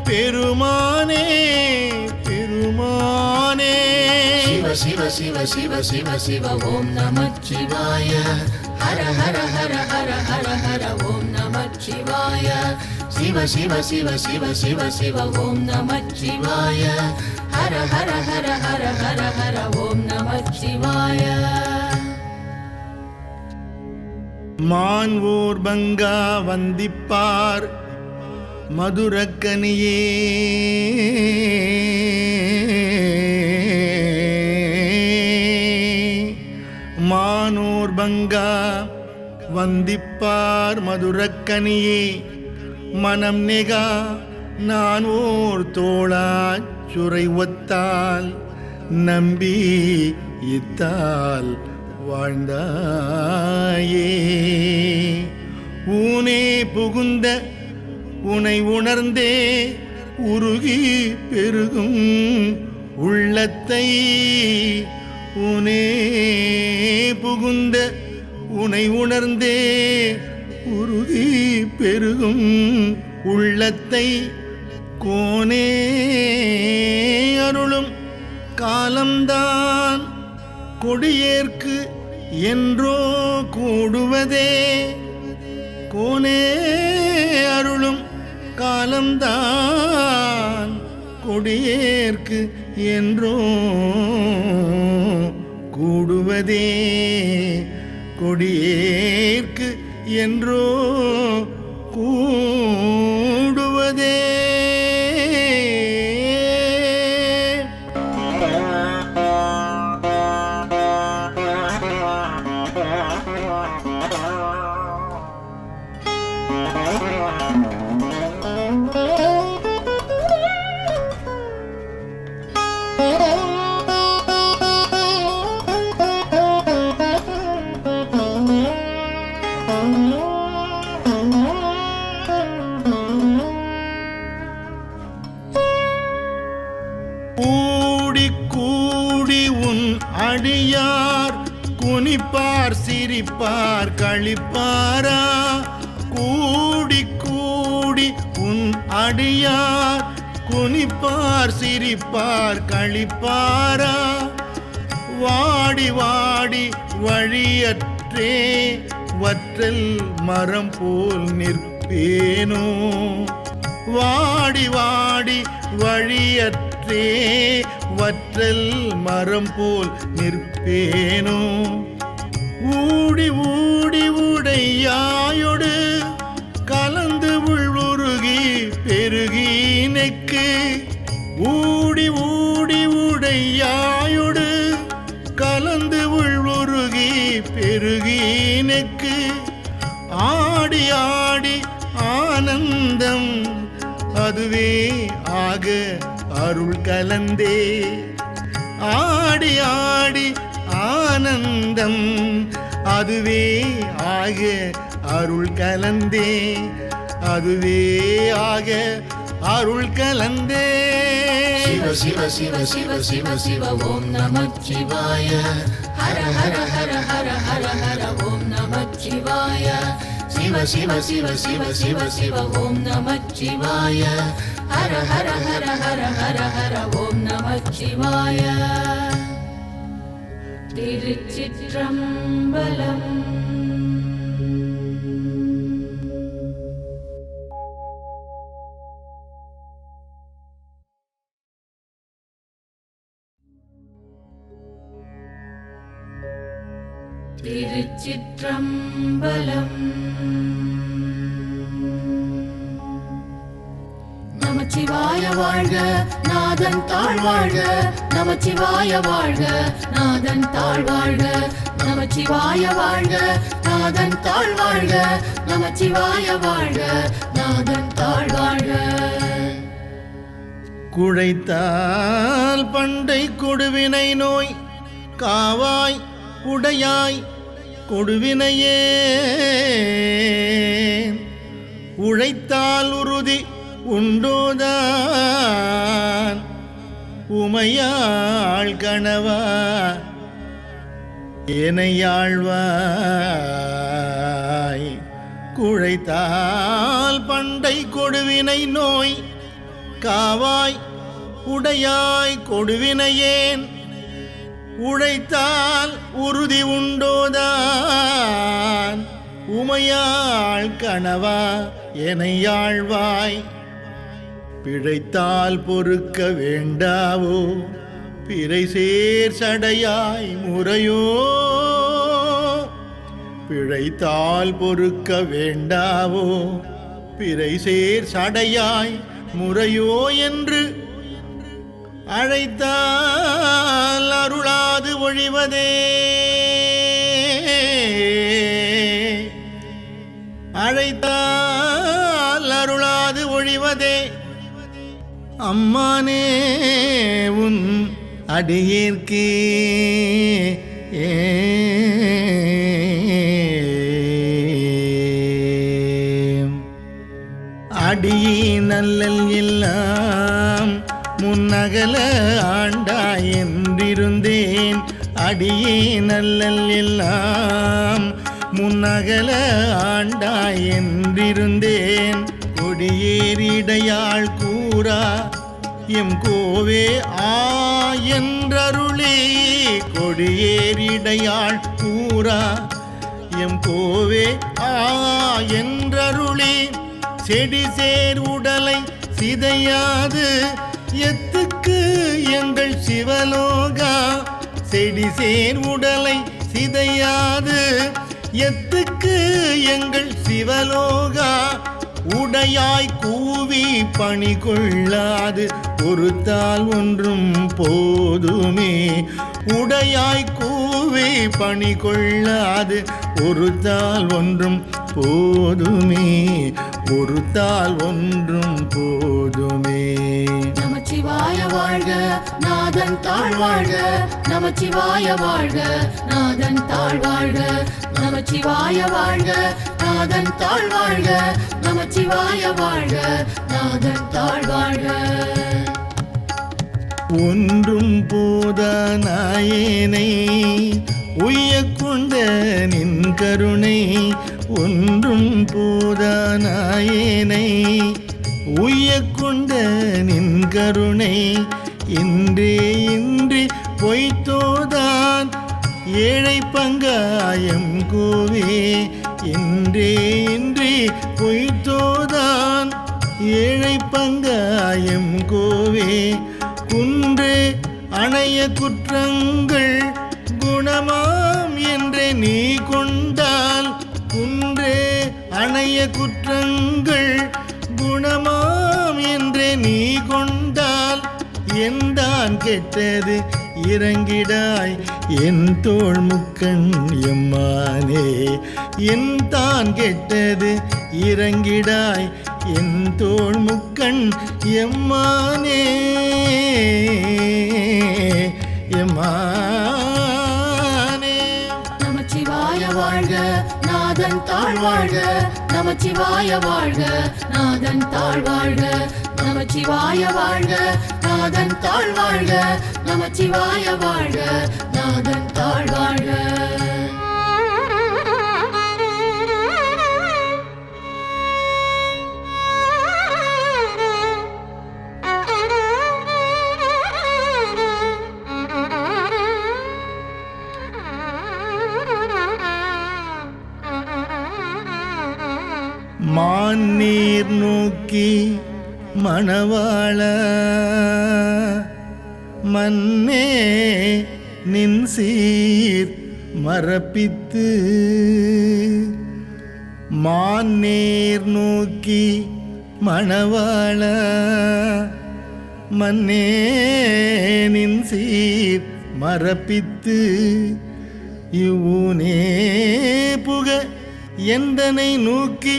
பெருமானே பெருமானே சிவ சிவ சிவ சிவ சிவ ஓம் நமச்சிவாய ஹர ஹர ஹர ஹர ஹர ஹர ஓம் நமச்சிவாய சிவ சிவ சிவ சிவ சிவ சிவ ஓம் நமச்சிவாய ஹர ஹர ஹர ஹர ஹர ஹர ஓம் நமச்சிவாய மான்வோர் பங்கா வந்திப்பார் மதுரக்கனியே மானோர் பங்கா வந்திப்பார் மதுரக்கனியே மனம் நெகா நான் ஓர் தோளா சுரை ஒத்தால் நம்பி இத்தால் வாழ்ந்தாயே ஊனே புகுந்த உனை உணர்ந்தே உருகி பெருகும் உள்ளத்தை உனே புகுந்த உனை உணர்ந்தே உருகி பெருகும் உள்ளத்தை கோனே அருளும் காலம்தான் கொடியேற்கு என்றோ கூடுவதே கோனே அருளும் காலம்தான் கொடியேற்கு என்றோ கூடுவதே கொடியேற்கு என்றோ கூடுவதே கூடி கூடி உன் அடியார் குனிப்பார் சிரிப்பார் களிப்பாரா கூடி கூடி உன் அடியார் குனிப்பார் சிரிப்பார் களிப்பாரா வாடி வாடி வழியற்றே வற்றல் மரம் போல் நிற்பேனோ நிற்பேனோ வாடி வாடி வழியற்றே வற்றல் மரம் போல் நிற்பேனோ ஊடி ஊடி உடையாயொடு கலந்து உள்வுருகி பெருகி நெக்கு ஊடி ஊடி உடையாயொடு கலந்து உள்வுருகி பெருகி நெக்கு ஆடி ஆடி ஆனந்தம் அதுவே ஆக அருள் கலந்தே ஆடி ஆடி ஆனந்தம் அதுவே ஆக அருள் கலந்தே அதுவே ஆக அருள் கலந்தே சிவ சிவ சிவ சிவ சிவ சிவ ஓம் நமச்சிவாய ஹர ஹர ஹர ஹர ஹர ஹர ஓம் நமச்சிவாய சிவ சிவ சிவ சிவ சிவ சிவ ஓம் நமச்சிவாய ஹர ஹர ஹர ஹர ஹர ஹர ஓம் நமச்சிவாய திருச்சிற்றம்பலம். திருச்சிற்றம்பலம். நமச்சிவாய வாழ்க நாதன் தாழ் வாழ்க நமச்சிவாய வாழ்க நாதன் தாழ் வாழ்க நமச்சிவாய வாழ்க நாதன் தாழ் வாழ்க நமச்சிவாய வாழ்க நாதன் தாழ் வாழ்க. குழைத்தால் பண்டை கொடுவினை நோய் காவாய் உடையாய் கொடுவினையே உழைத்தால் உறுதி உண்டோதான் உமையாள் கணவா ஏனையாழ்வாய் குழைத்தால் பண்டை கொடுவினை நோய் காவாய் உடையாய் கொடுவினையேன் உழைத்தால் உறுதி உண்டோதான் உமையாள் கணவா எனையாழ்வாய் பிழைத்தால் பொறுக்க வேண்டாவோ பிறை சேர் சடையாய் முறையோ பிழைத்தால் பொறுக்க வேண்டாவோ பிறை சேர் சடையாய் முறையோ என்று அழைத்தால் அருளாது ஒழிவதே அழைத்தால் அருளாது ஒழிவதே அம்மானே உன் அடியேற்கே அடியே நல்லல் எல்லாம் முன்னகல ஆண்டாய் என்றிருந்தேன் அடியே நல்லல் எல்லாம் முன்னகல ஆண்டாய் என்றிருந்தேன் கொடியேறிடையாள் கூறா எம் கோவே ஆ என்றருளே கொடியேறிடையாள் கூறா எம் கோவே ஆ என்றருளே செடி சேர் உடலை சிதையாது எத்துக்கு எங்கள் சிவலோகா செடி சேர் உடலை சிதையாது எத்துக்கு எங்கள் சிவலோகா உடையாய் கூவி பணி கொள்ளாது பொறுத்தால் ஒன்றும் போதுமே உடையாய் கூவி பணி கொள்ளாது பொறுத்தால் ஒன்றும் போதுமே பொறுத்தால் ஒன்றும் போதுமே. நமச்சிவாய வாழ்க நாதன் தாழ் வாழ்க நமச்சிவாய வாழ்க நாதன் தாழ் வாழ்க நமச்சிவாய வாழ்க நாதன் தாழ் வாழ்க நமச்சிவாய வாழ்க நாதன் தாழ் வாழ்க. ஒன்றும் போதானாயேனை உய்ய கொண்ட நின் கருணை ஒன்றும் போதானாயேனை உய்ய கொண்ட நின் கருணை இன்றே இன்றி பொய்த்தோதான் ஏழை பங்காயம் கோவே இன்றே இன்றி பொய்த்தோ ஏழை பங்காயம் கோவே குன்றே அணைய குற்றங்கள் குணமாம் என்றே நீ கொண்டால் குன்றே அணைய குற்றங்கள் குணமாம் என்றே நீ கொண்டால் எந்தான் கெட்டது இறங்கிடாய் என் தோள் முக்கண் எம்மானே என் தான் கெட்டது இறங்கிடாய் என் தோள் முக்கண் எம்மானே எம்மானே. நமச்சிவாய வாழ்க நாதன் தாழ் வாழ்க நமச்சிவாய வாழ்க நாதன் தாழ் வாழ்க நமச்சிவாய வாழ்க நாதன் தாழ் வாழ்க நமச்சிவாய வாழ்க நாதன் தாழ் வாழ்க. மான்னீர் நோக்கி மணவாள மன்னே நின் சீர் மரப்பித்து மான்னீர் நோக்கி மணவாள மன்னே நின் சீர் மரப்பித்து இவ்வூனே புக எந்தனை நோக்கி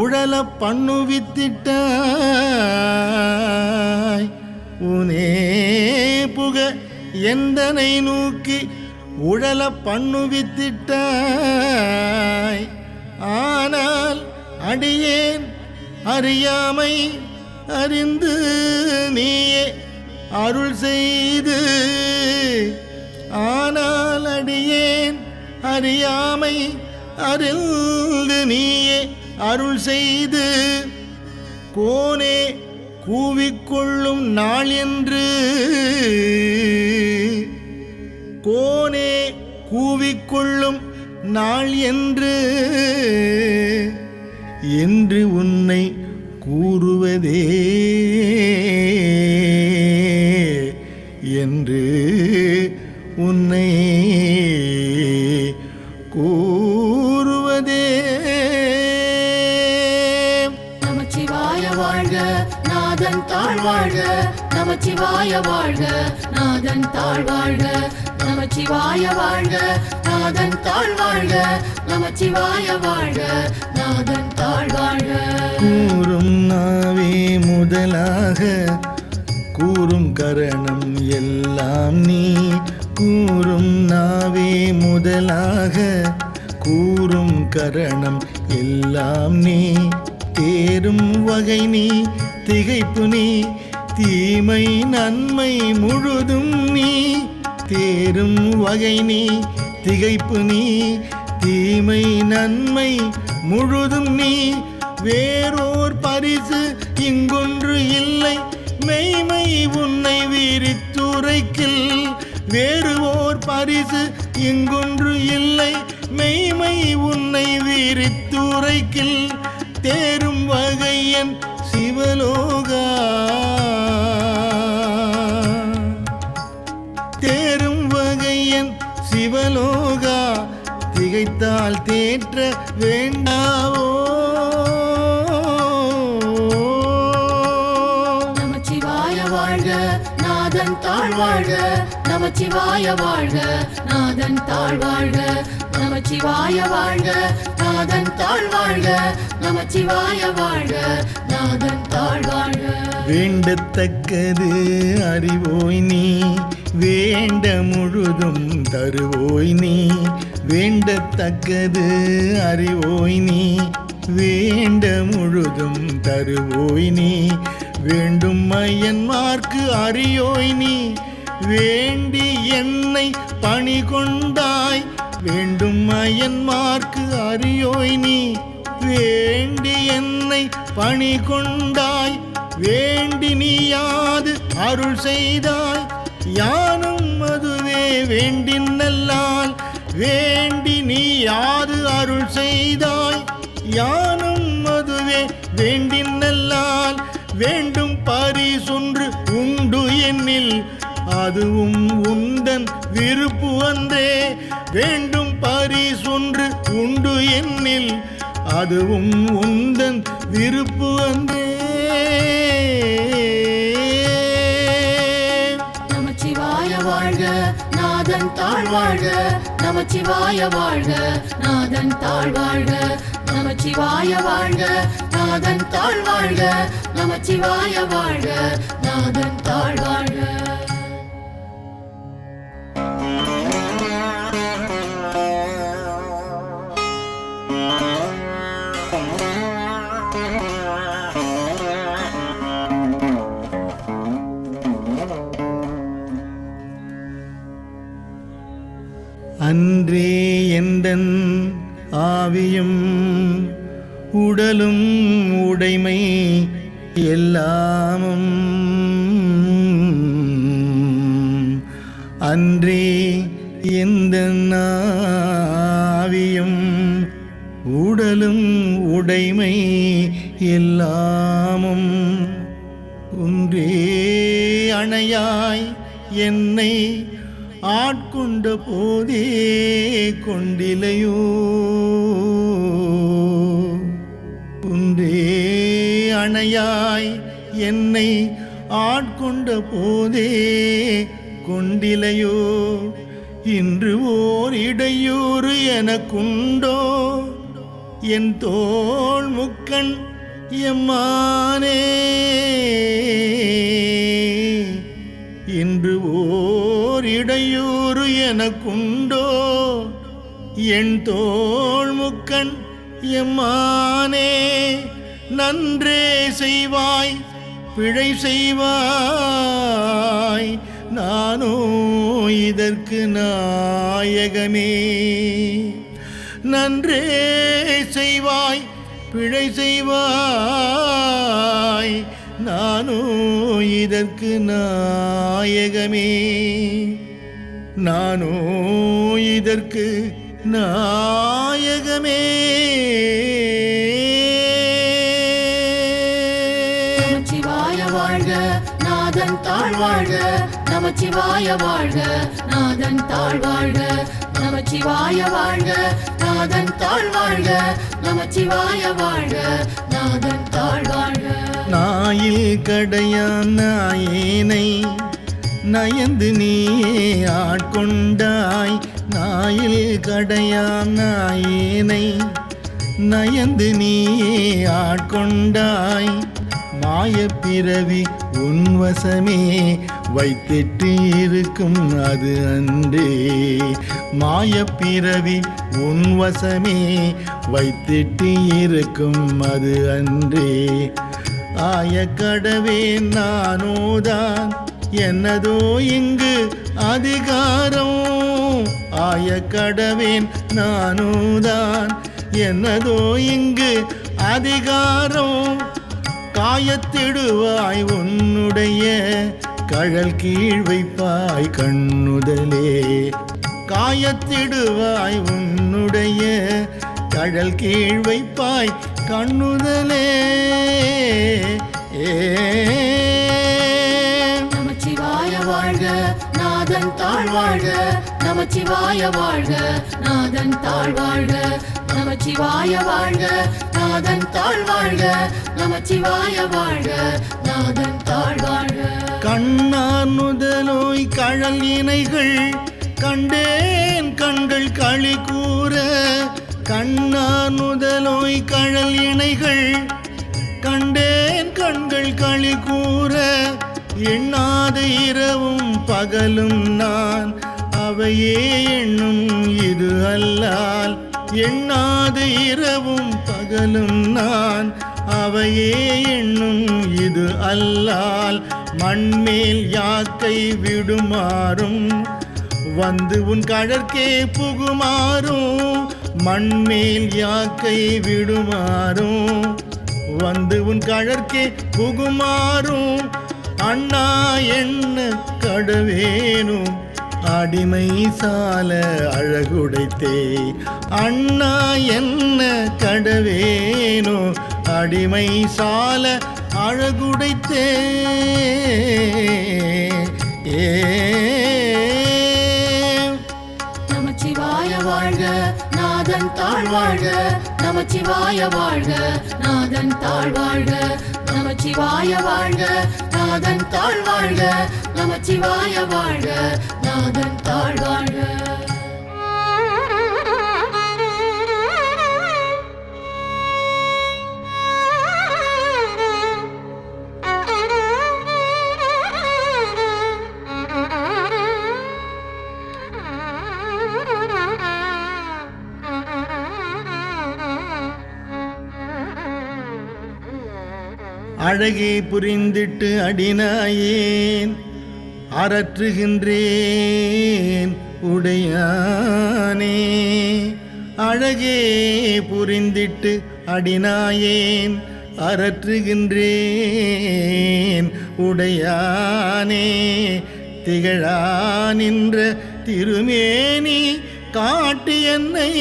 உழல பண்ணுவித்திட்டாய் உனே புக எந்தனை நோக்கி உழல பண்ணுவித்திட்டாய் ஆனால் அடியேன் அறியாமை அறிந்து நீயே அருள் செய்து ஆனால் அடியேன் அறியாமை அறிந்து நீயே அருள் செய்து கோனே கூவிக்கொள்ளும் நாள் என்று கோனே கூவிக்கொள்ளும் நாள் என்று உன்னை கூறுவதே என்று உன்னை கூறுவதே. நமச்சிவாய வாழ்க நாதன் தாழ் வாழ்க நமச்சிவாய வாழ்க நாதன் தாழ் வாழ்க நமச்சிவாய வாழ்க நாதன் தாழ் வாழ்க நமச்சிவாய வாழ்க நாதன் தாழ் வாழ்க. கூறும் நாவே முதலாக கூறும் கரணம் எல்லாம் நீ கூறும் நாவே முதலாக கூறும் கரணம் எல்லாம் நீ தேரும் வகை நீ திகைப்பு நீ தீமை நன்மை முழுதும் நீ தேரும் வகை நீ திகைப்பு நீ தீமை நன்மை முழுதும் நீ வேறோர் பரிசு இங்கொன்று இல்லை மெய்மை உன்னை விரித்துரைக்கில் வேறு ஓர் பரிசு இங்கொன்று இல்லை மெய்மை உன்னை விரித்துரைக்கில் தேரும் வகையன் சிவலோகா தேரும் வகையன் சிவலோகா திகைத்தால் தேற்ற வேண்டாவோ. நமச்சிவாய வாழ்க நாதன் தாழ் வாழ்க நமச்சிவாய வாழ்க நாதன் தாழ் வாழ்க நமச்சிவாய வாழ்க நாதன் தாழ் வாழ்க நமச்சிவாய வாழ்க நாதன் தாழ் வாழ்க. வேண்டத்தக்கது அறிவோய் நீ வேண்ட முழுதும் தருவோய் நீ வேண்டத்தக்கது அறிவோய் நீ வேண்ட முழுதும் தருவோய் நீ வேண்டும் மையன்மார்க்கு அறியோய் நீ வேண்டி என்னை பணி கொண்டாய் வேண்டும் மையன்மார்க்கு அறியோய் நீ வேண்டி என்னை பணி கொண்டாய் வேண்டி நீ யாது அருள் செய்தாய் யானும் அதுவே வேண்டின் நல்லால் வேண்டி நீ யாது அருள் செய்தாய் யானும் அதுவே வேண்டின் நல்லால் வேண்டும் பரிசொன்று உண்டு என்னில் அதுவும் உந்தன் விருப்பு அன்றே. வேண்டும் பரிசொன்று உண்டு என்னில் அதுவும் உந்தன் விருப்பு அன்றே. நமச்சிவாய வாழ்க நாதன் தாழ் வாழ்க, நமச்சிவாய வாழ்க நாதன் தாழ் வாழ்க, நமச்சிவாய வாழ்க நாதன் தாழ் வாழ்க, நமச்சிவாய வாழ்க நாதன் தாழ் வாழ்க. அன்றே எந்தன் ஆவியும் உடலும் உடைமை எல்லாமும் அன்றே எந்தன் ஆவியும் உடலும் உடைமை எல்லாமும் ஒன்றே அணையாய் என்னை ஆட்கொண்ட போதே கொண்டிலையோ. ஒன்றே அணையாய் என்னை ஆட்கொண்ட போதே கொண்டிலையோ. இன்று ஓர் இடையூறு எனக்குண்டோ என் தோள் முக்கண் எம்மானே. இன்று ஓர் இடையூறு எனக்குண்டோ என் தோள் முக்கண் எம்மானே. நன்றே செய்வாய் பிழை செய்வாய் நானோ இதற்கு நாயகமே. நன்றே செய்வாய் பிழை செய்வாய் நானோ இதற்கு நாயகமே. நானோ இதற்கு நாயகமே. நமச்சிவாய வாழ்க நாதன் தாழ் வாழ்க, நமச்சிவாய வாழ்க நாதன் தாழ் வாழ்க, நமச்சிவாய வாழ்க நாதன் தாழ் வாழ்க, நமச்சிவாய வாழ்க நாதன் தாழ் வாழ்க. நாயில் கடையான் நாயேனை நயந்து நீயே ஆட்கொண்டாய். நாயில் கடையான் நாயேனை நயந்து நீயே ஆட்கொண்டாய். மாய பிறவி உன்வசமே வைத்திட்டு இருக்கும் அது அன்றே. மாய பிறவி உன்வசமே வைத்திட்டு இருக்கும் அது அன்றே. ஆய கடவேன் நானோதான் என்னதோ இங்கு அதிகாரம். ஆய கடவேன் நானோதான் என்னதோ இங்கு அதிகாரம். காயத்திடுவாய் உன்னுடைய கழல் கீழ் வைப்பாய் கண்ணுதலே. காயத்திடுவாய் உன்னுடைய கழல் கீழ் வைப்பாய் கண்ணுதலே. நமச்சிவாய வாழ்க நாதன் தாழ் வாழ்க, நமச்சிவாய வாழ்க நாதன் தாழ் வாழ்க, நமச்சிவாய வாழ்க நாதன் தாழ் வாழ்க, நமச்சிவாய வாழ்க நாதன் தாழ் வாழ்க. கண்ணார் முதலோய் கழல் இணைகள் கண்டேன் கண்கள் களி கூற. கண்ணார் முதலோய் கழல் இணைகள் கண்டேன் கண்கள் களி கூற. எண்ணாத இரவும் பகலும் நான் அவையே எண்ணும் இது அல்லால். எண்ணாத இரவும் பகலும் நான் அவையே எண்ணும் இது அல்லால். மண்மேல் யாக்கை விடுமாறும் வந்து உன் கழற்கே புகுமாறும். மண்மேல் யாக்கை விடுமாறும் வந்து உன் கழற்கே புகுமாறும். அண்ணா என்ன கடவேனும் அடிமை சால அழகுடைத்தே. அண்ணா என்ன கடவேனோ அடிமை சால அழகுடைத்தே நமச்சிவாய வாழ்க நாதன் தாழ் வாழ்க நமச்சிவாய வாழ்க நாதன் தாழ் வாழ்க நமச்சிவாய வாழ்க நாதன் தாழ் வாழ்க நமச்சிவாய வாழ்க நாதன் தாழ் வாழ்க அழகே புரிந்திட்டு அடினாயேன் அரற்றுகின்றேன் உடையானே அழகே புரிந்திட்டு அடினாயேன் அரற்றுகின்றேன் உடையானே திகழா நின்ற திருமேனி காட்டி என்னை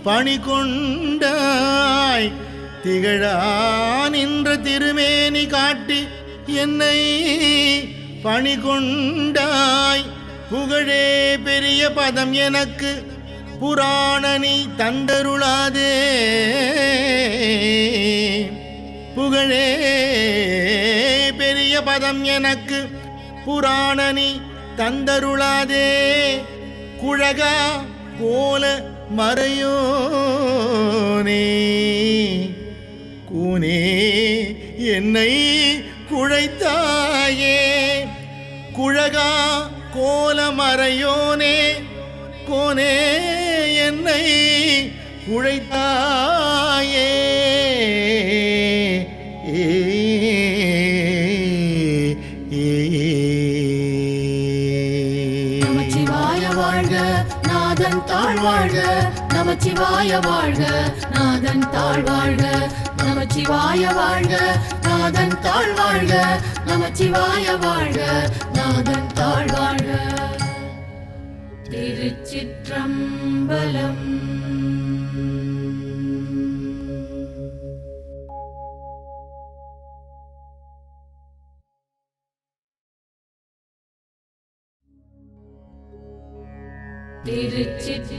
பணி கொண்டாய் திகழா நின்ற திருமேனி காட்டி என்னை பணி கொண்டாய் புகழே பெரிய பதம் எனக்கு புராணனி தந்தருளாதே புகழே பெரிய பதம் எனக்கு புராணனி தந்தருளாதே குழகா கோல மறையோனே கூனே என்னை குழைத்தாயே குழகா கோலமறையோனே கோனே என்னை குழைத்தாயே நமச்சிவாய வாழ்க நாதன் தாழ் வாழ்க நமச்சிவாய வாழ்க நாதன் தாழ் வாழ்க நமச்சிவாய வாழ்க நாதன் தாழ் வாழ்க நமச்சிவாய வாழ்க நாதன் தாழ் வாழ்க திருச்சிற்றம்பலம்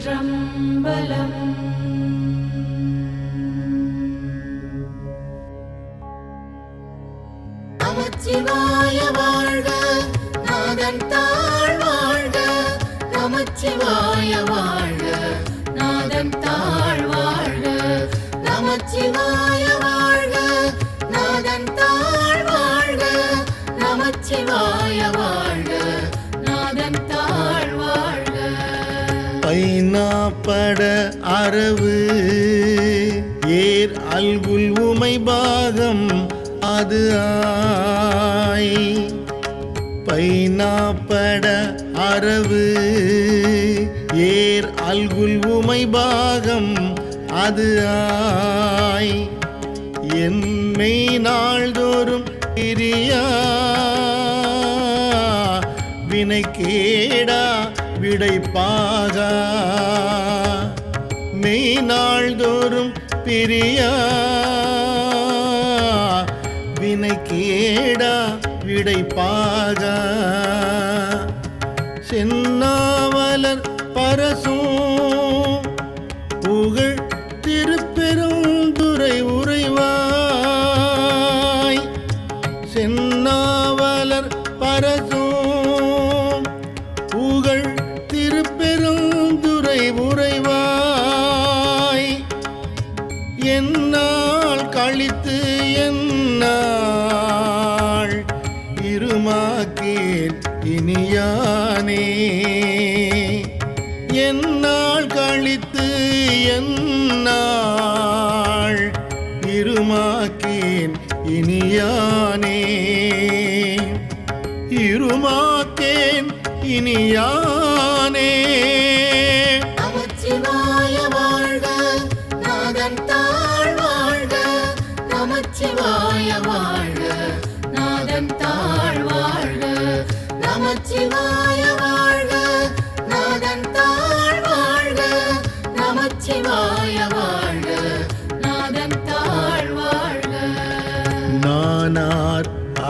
திருச்சிற்றம்பலம் நமச்சிவாய வாழ்க நாதன் தாழ் வாழ்க நமச்சிவாய வாழ்க நாதன் தாழ் வாழ்க நமச்சிவாய வாழ்க நாதன் தாழ் வாழ்க நமச்சிவாய வாழ்க நாதன் தாழ் வாழ்க பைனாப்பட அரவு ஏர் அல்குல் உமை பாகம் அது ஆய் பைனாப்பட அரவு ஏர் அல்குல் உமை பாகம் அது ஆய் என்னை நாள்தோறும் பிரியா வினை கேடா விடைப்பாக மெய் நாள்தோறும் பிரியா வினை கேடா விடைப்பாக சென்னாவலர் பரசும் புகழ் திருப்பெருந்துறை உறைவாய் சென்னாவலர் பரசும் புகழ் திருப்பெருந்துறை உறைவாய் என்னால் கழித்து என்னால் இருமாக்கேன் இனியானே என்னால் கழித்து என்னால் இருமாக்கேன் இனியானே இருமாக்கேன் இனியானே நமச்சிவாய வாழ்க நாதன் தாழ் வாழ்க நமச்சிவாய வாழ்க நாதன் தாழ் வாழ்க நமச்சிவாய வாழ்க நாதன் தாழ் வாழ்க நமச்சிவாய வாழ்க நாதன் தாழ் வாழ்க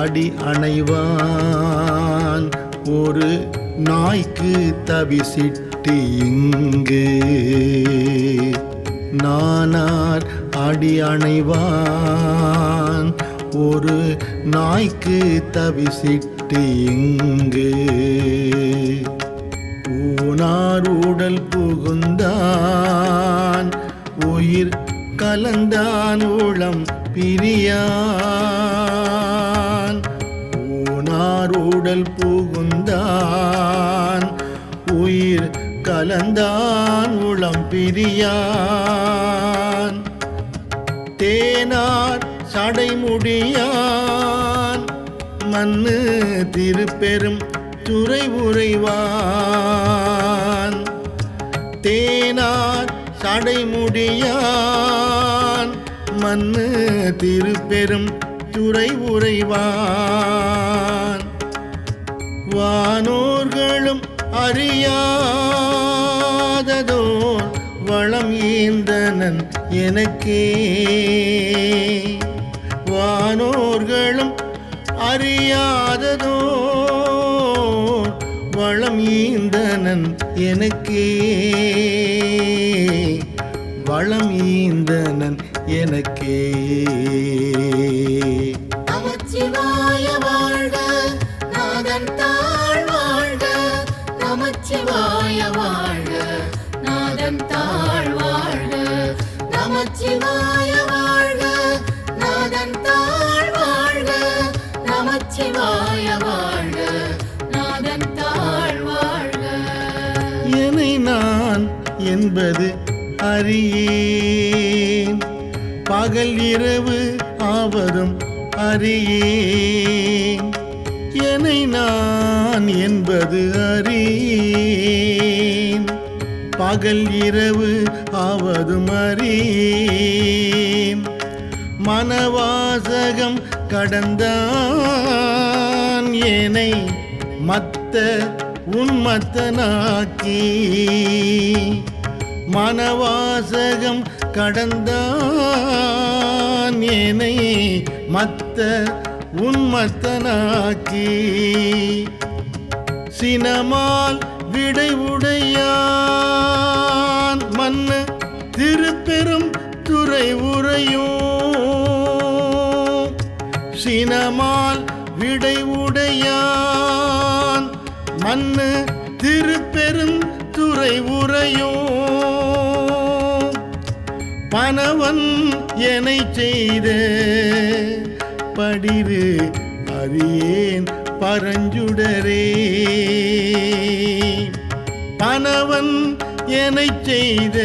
அடி அணைவான் ஒரு நாய்க்கு தவிசிட்டு இங்கு நானார் அடி அணைவான் ஒரு நாய்க்கு தவிசிட்டு இங்கு ஊனார் உடல் புகுந்தான் உயிர் கலந்தான் உளம் பிரியான் ஊனார் உடல் புகுந்தான் உயிர் கலந்தான் உளம் பிரியான் தேனார் சடைமுடியான் மண்ணு திருப்பெரும் துறை உறைவான் தேனார் சடைமுடியான் மண்ணு திருப்பெரும் துறை உறைவான் வானோர்களும் அறியாததோர் வளம் ஈந்தனன் எனக்கே வானோர்களும் அறியாததோர் வளம் ஈந்தனன் எனக்கே வளம் ஈந்தனன் எனக்கே நமச்சிவாய வாழ்க நாதன் தாழ் வாழ்க நமச்சிவாய வாழ்க நாதன் தாழ் வாழ்க நமச்சிவாய வாழ்க நாதன் தாழ் வாழ்க நமச்சிவாய வாழ்க நாதன் தாழ் வாழ்க என்னை நான் என்பது அறியேன் பகல் இரவு ஆவதும் அறியேன் என்னை நான் என்பது அறியேன் பகல் இரவு ஆவதும் அறியேன் மனவாசகம் கடந்தான் என்னை மத்த உன்மத்தனாக்கி மனவாசகம் கடந்தான் என்னை மத்த உன்மத்தனாக்கி சினமால் விடை உடையான் மண்ணு திருப்பெரும் துறை உறையும் சினமால் விடை உடையான் மண்ணு திருப்பெரும் துறை உறையும் பனவன் எனை செய்த படிரு அறியேன் பரஞ்சுடரே பனவன் எனை செய்த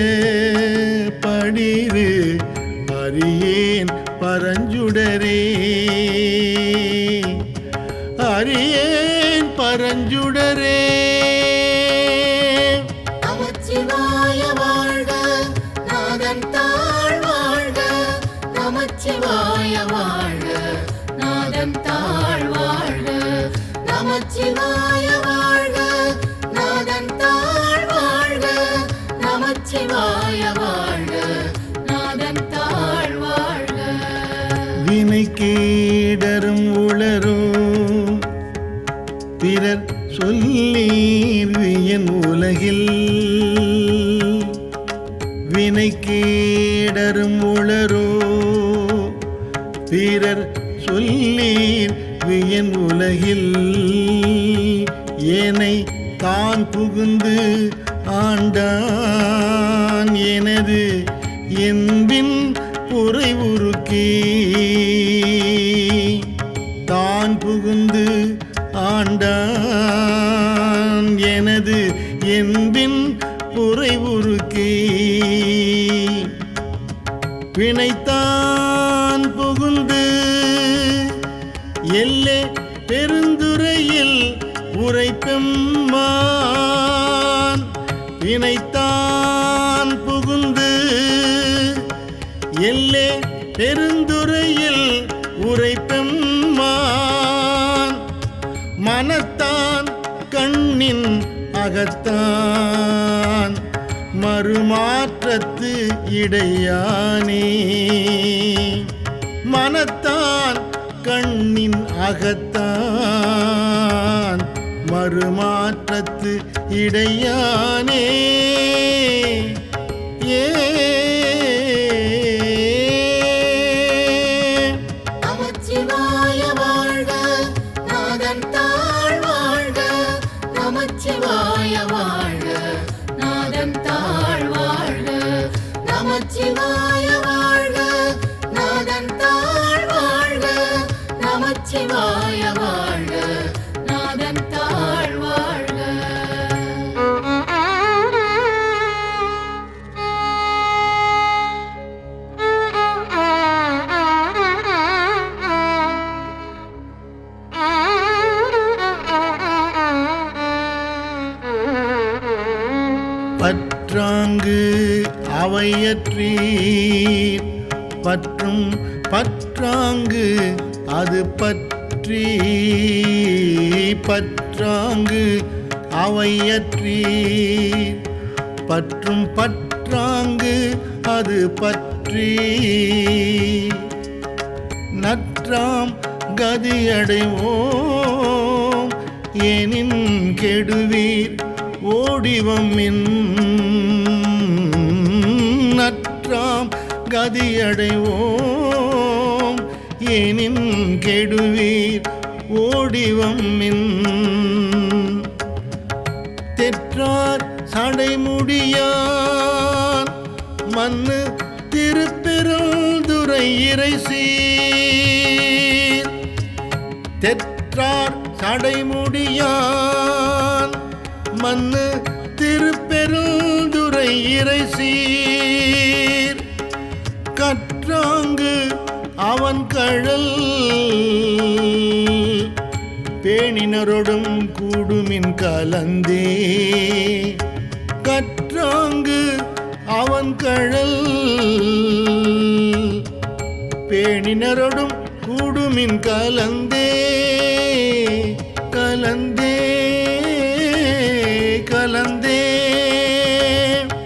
படிரு அறியேன் பரஞ்சுடரே அறியேன் பரஞ்சுடரே நமச்சிவாய வாழ்க நாதன் தாழ் வாழ்க நமச்சிவாய வாழ்க நாதன் தாழ் வாழ்க நமச்சிவாய வாழ்க நாதன் தாழ் வாழ்க நமச்சிவாய வாழ்க நாதன் தாழ் வாழ்க வினை கேடரும் உளரும் பிறர் சொல்லீர் என் உலகில் வினை கேடரும் உளரோ பிறர் சொல்லீர் என் உலகில் ஏனை தான் புகுந்து ஆண்டான் எனது என்பின் புரை உருக்கி தான் புகுந்து ஆண்டான் எனது என்பின் புரை உருக்கி பிணைத்தான் புகுந்து எல்லே பெருந்துறையில் உரைப்பெம்மான் பிணைத்தான் புகுந்து எல்லே பெருந்துறையில் உரைப்பெம்மான் மனத்தான் கண்ணின் அகத்தான் மறுமாற்றத்து இடையானே மனத்தான் கண்ணின் அகத்தான் மறுமாற்றத்து இடையானே ஏ நமச்சிவாய வாழ்க நாதன் தாழ் வாழ்க நமச்சிவாய வாழ்க நாதன் தாழ் வாழ்க நமச்சிவாய வாழ்க நாதன் தாழ் வாழ்க நமச்சிவாய வாழ்க நாதன் தாழ் வாழ்க பற்றாங்கு அவையற்றீர் பற்றும் பற்றாங்கு அது பற்றி பற்றாங்கு அவையற்றீர் பற்றும் பற்றாங்கு அது பற்றி நற்றாம் கதியடைவோம் எனின் கெடுவீர் ஓடிவம்மின் நற்றாம் கதியடைவோம் எனின் கெடுவீர் ஓடிவம்மின் தெற்றார் சடைமுடியான் மண்ணு திருப்பெருந்துறை இறைசீர் தெற்றார் சடைமுடியான் மண்ணு திருப்பெருந்துறை இறைசீர் கற்றாங்கு அவன் கழல் பேணினரோடும் கூடுமின் கலந்தே கற்றாங்கு அவன் கழல் பேணினரோடும் கூடுமின் கலந்தே கலந்தே கலந்தே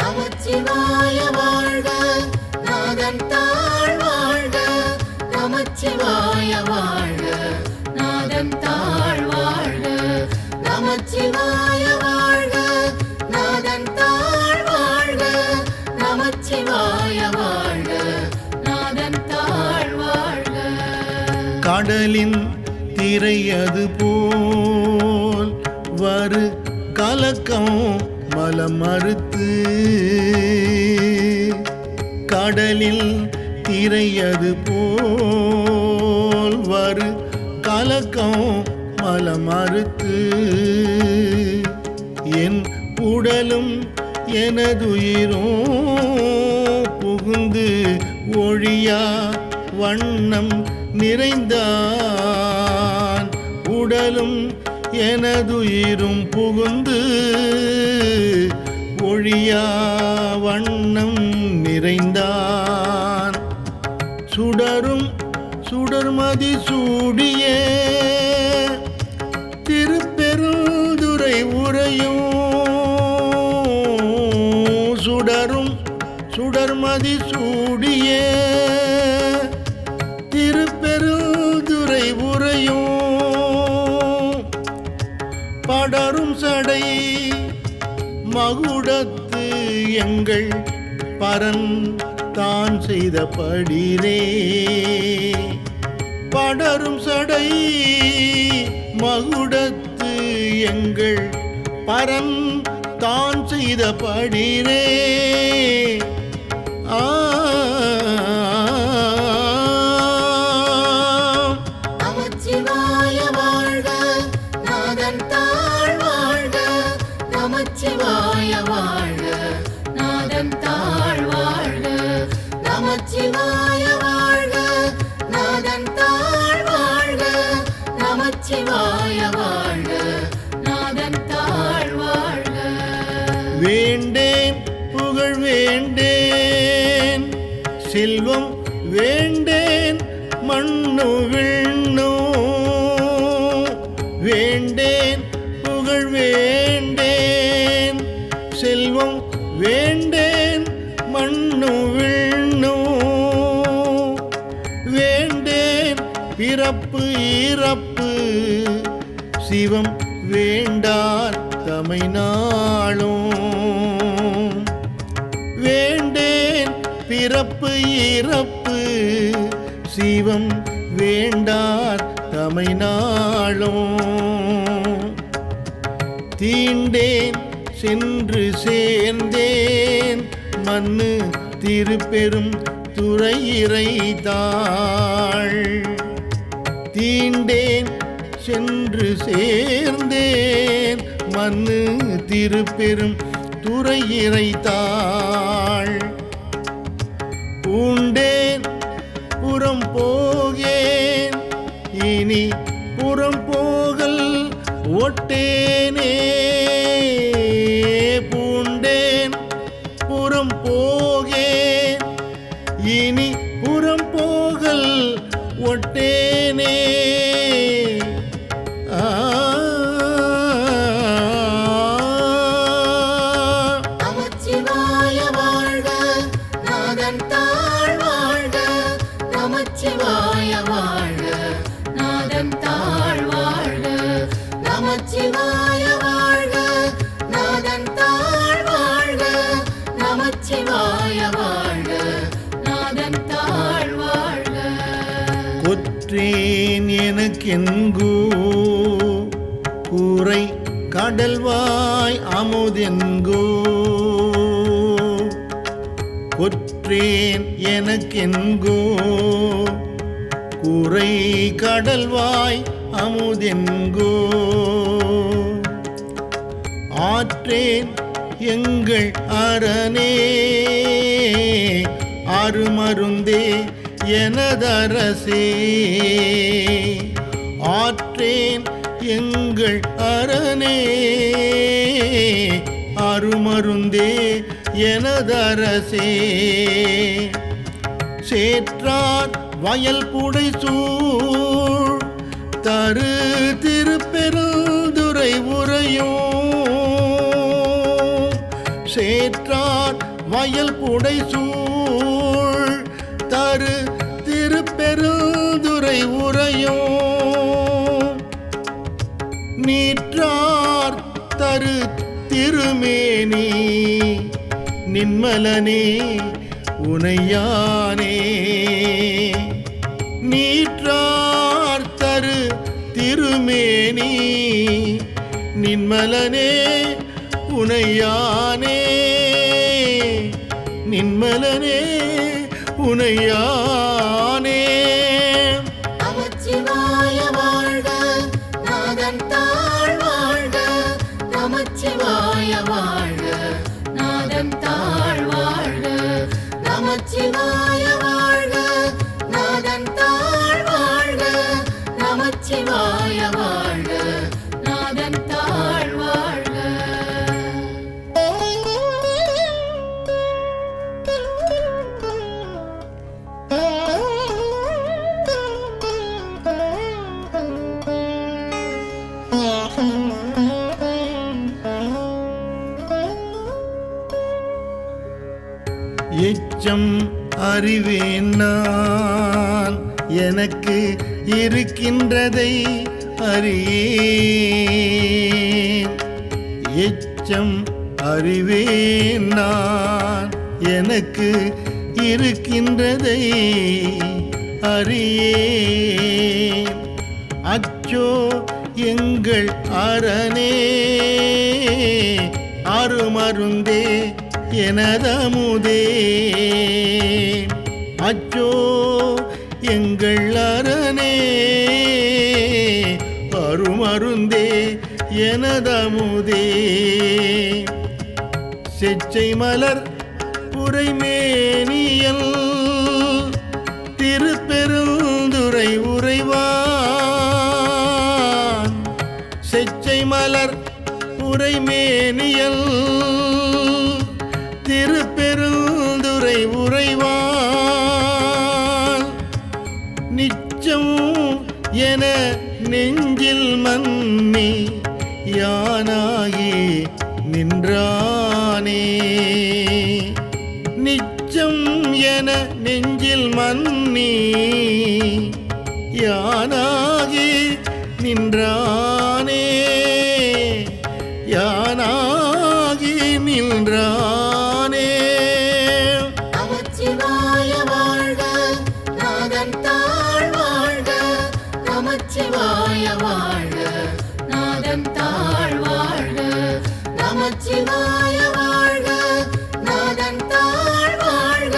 நமச்சிவாய வாழ்க நாதன் தாழ் வாழ்க நமச்சிவாய வாழ்க நாதன் தாழ் வாழ்க நமச்சிவாய வாழ்க நாதன் தாழ் வாழ்க நமச்சிவாய வாழ்க நாதன் தாழ் வாழ்க கடலின் திரையது போல் வரு கலக்கம் மலம் மறுத்து கடலில் திரையது போல் வரு கலக்கம் மலம் மறுத்து என் உடலும் எனதுயிரும் புகுந்து ஒழியா வண்ணம் நிறைந்தான் உடலும் எனதுயிரும் புகுந்து ஒழியா வண்ணம் நிறைந்தான் சுடரும் சுடர்மதி சூடிய திருப்பெருந்துறை உரையும் சுடரும் சுடர்மதி சூடிய திருப்பெருந்துறை உரையும் படரும் சடை மகுடத்து எங்கள் பரன் தான் செய்த படிரே படரும் சடை மகுடத்து எங்கள் பரன் தான் செய்த படிரே நமச்சிவாய வாழ்க நாதன் தாழ் வாழ்க நமச்சிவாய வாழ்க நாதன் தாழ் வாழ்க நமச்சிவாய வாழ்க நாதன் தாழ் வாழ்க நமச்சிவாய வாழ்க நாதன் தாழ் வாழ்க வேண்டேன் புகழ் வேண்டேன் செல்வம் வேண்டேன் மண்ணு விண்ணோ வேண்டேன் புகழ் வேண்டேன் செல்வம் வேண்டேன் மண்ணு விண்ணோ வேண்டேன் பிற பிறப்பு இறப்பு சிவம் வேண்டார் தமை நாளும். வேண்டேன் பிறப்பு இறப்பு சிவம் வேண்டார் தமை நாளும். தீண்டேன் சென்று சேர்ந்தேன் மண்ணு திருப்பெரும் துறையிறைதாள். தீண்டேன் சென்று சேர்ந்தேன் மண்ணு திருப்பெரும் துறையிறைதாள். பூண்டேன் புறம் போகேன் இனி புறம் போகல் ஒட்டேனே. பூண்டேன் புறம் போகேன் இனி புறம் போகல் ஒட்டேனே. நமச்சிவாய வாழ்க நாதன் தாழ் வாழ்க. நமச்சிவாய வாழ்க நாதன் தாழ் வாழ்க. நமச்சிவாய வாழ்க நாதன் தாழ் வாழ்க. நமச்சிவாய வாழ்க நாதன் தாழ் வாழ்க. கொற்றேன் எனக்கென்கோ கூரை கடல்வாய் அமுதென்கோ. கொற்றேன் எனக்கென்கோ கூரை கடல்வாய் அமுதென்கோ. ஆற்றேன் எங்கள் அரணே அருமருந்தே எனதரசே. ஆற்றேன் எங்கள் அரணே அருமருந்தே எனதரசே. சேற்றார் வயல் புடைசூழ் தரு திருப்பெருந்துறை உரையும். சேற்றார் வயல் புடைசூழ் தரு திருப்பெருந்துறை உரையும். நீற்றார் தரு திருமேனி நின்மலனே உனையானே. நீற்றார் தரு திருமேனி நின்மலனே உனையானே. நின்மலனே உனையானே. நமச்சிவாய வாழ்க நாதன் தாழ் வாழ்க. நமச்சிவாய வாழ்க நாதன் தாழ் வாழ்க. நமச்சிவாய வாழ்க நாதன் தாழ் வாழ்க. நமச்சிவாய வாழ்க நாதன் தாழ் வாழ்க. எச்சம் அறிவேன் நான் எனக்கு இருக்கின்றதை அறியேன். எச்சம் அறிவேன் நான் எனக்கு இருக்கின்றதை அறியேன். அச்சோ எங்கள் அரணே அருமருந்தே எனதமுதே. அச்சோ எங்கள் அரணே அருமருந்தே எனதமுதே. செச்சை மலர் புரைமேனியல் திருப்பெருந்துறை உறைவான். செச்சை மலர் புரைமேனியல் திருப்பெருந்துறை உறைவான். நிச்சம் என நெஞ்சில் மன்னி யானாகி நின்றானே. நிச்சம் என நெஞ்சில் மன்னி யானாகி நின்றானே யானாகி நின்றானே. நமச்சிவாய வாழ்க நாதன் தாழ் வாழ்க நமச்சிவாய வாழ்க நாதன் தாழ் வாழ்க நமச்சிவாய வாழ்க நாதன் தாழ் வாழ்க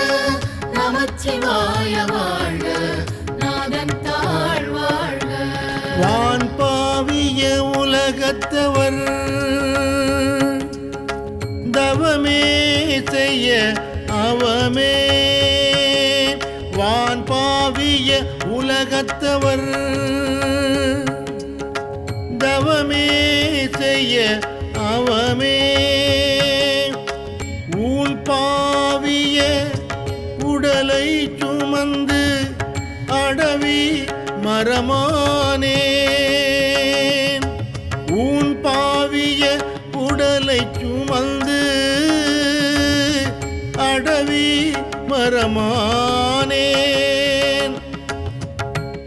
நமச்சிவாய வாழ்க நாதன் தாழ் வாழ்க. வான் பாவிய உலகத்தவர் தவமே செய்ய அவமே வான் பாவிய உலகத்தவர் தவமே செய்ய அவமே ஊன் பாவிய உடலை சுமந்து அடவி மரமானேன் ஊன் பாவிய உடலை சுமந்து அடவி மரமானேன்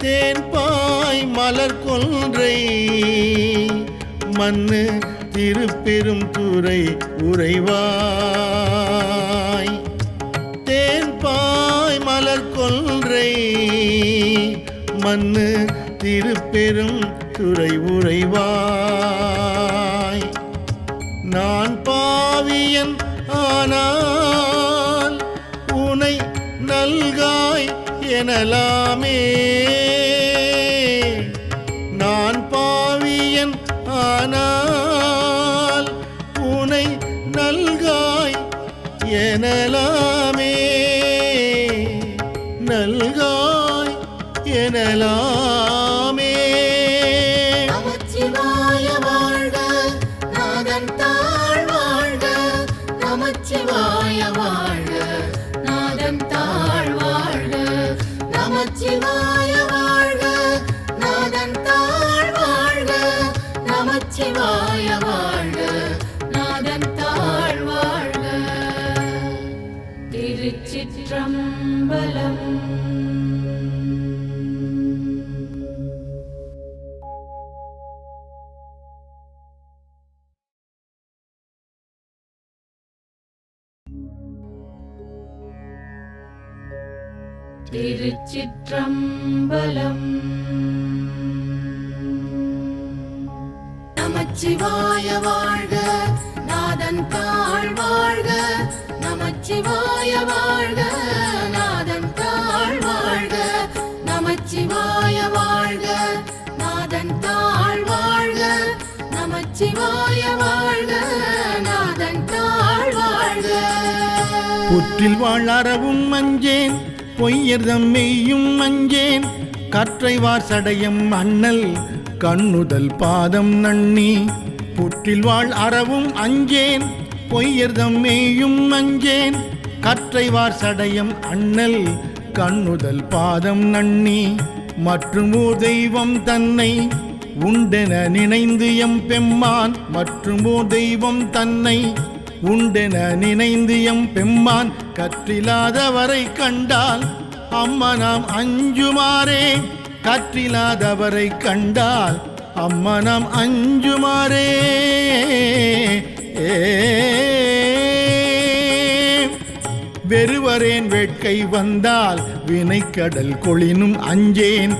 தேன்பாய் மலர் கொன்றை மண்ணு திருப்பெரும் துறை உறைவாய் தேன்பாய் மலர் கொன்றை மண்ணு திருப்பெரும் துறை உறைவாய். நான் பாவியன் ஆனால் உனை நல்காய் எனலாமே நான் பாவியன் ஆனால் உனை நல்காய் எனலாமே நல்காய் எனலாமே. நமச்சிவாய வாழ்க நாதன் தாழ் வாழ்க நமச்சிவாய வாழ்க நாதன் தாழ் வாழ்க நமச்சிவாய வாழ்க நாதன் தாழ் வாழ்க நமச்சிவாய வாழ்க நாதன் தாழ் வாழ்க. திருச்சிற்றம்பலம். திருச்சிற்றம்பலம். நமச்சிவாய வாழ்க நாதன் தாழ் வாழ்க நமச்சிவாய வாழ்க நாதன் தாழ் வாழ்க நமச்சிவாய வாழ்க நாதன் தாழ் வாழ்க நமச்சிவாய வாழ்க நாதன் தாழ் வாழ்க. புற்றில் வாழ் அறவும் மஞ்சேன் பொய்யர்தம் மெய்யும் மஞ்சேன் கற்றைவார் சடையம் அண்ணல் கண்ணுதல் பாதம் நன்னி புற்றில் வாழ் அறவும் அஞ்சேன் பொய்யர்தம் மெய்யும் மஞ்சேன் கற்றைவார் சடையம் அண்ணல் கண்ணுதல் பாதம் நன்னி மற்றும் ஓர் தெய்வம் தன்னை உண்டென நினைந்து எம் பெம்மான் மற்றும் ஓர் தெய்வம் தன்னை உண்டென நினைந்து எம் பெம்மான் கற்றிலாதவரை கண்டால் அம்மா நாம் அஞ்சுமாறே கற்றிலாதவரை கண்டால் அம்மா நாம் அஞ்சுமாறே. வெறுவரேன் வேட்கை வந்தால் வினைக்கடல் கொளினும் அஞ்சேன்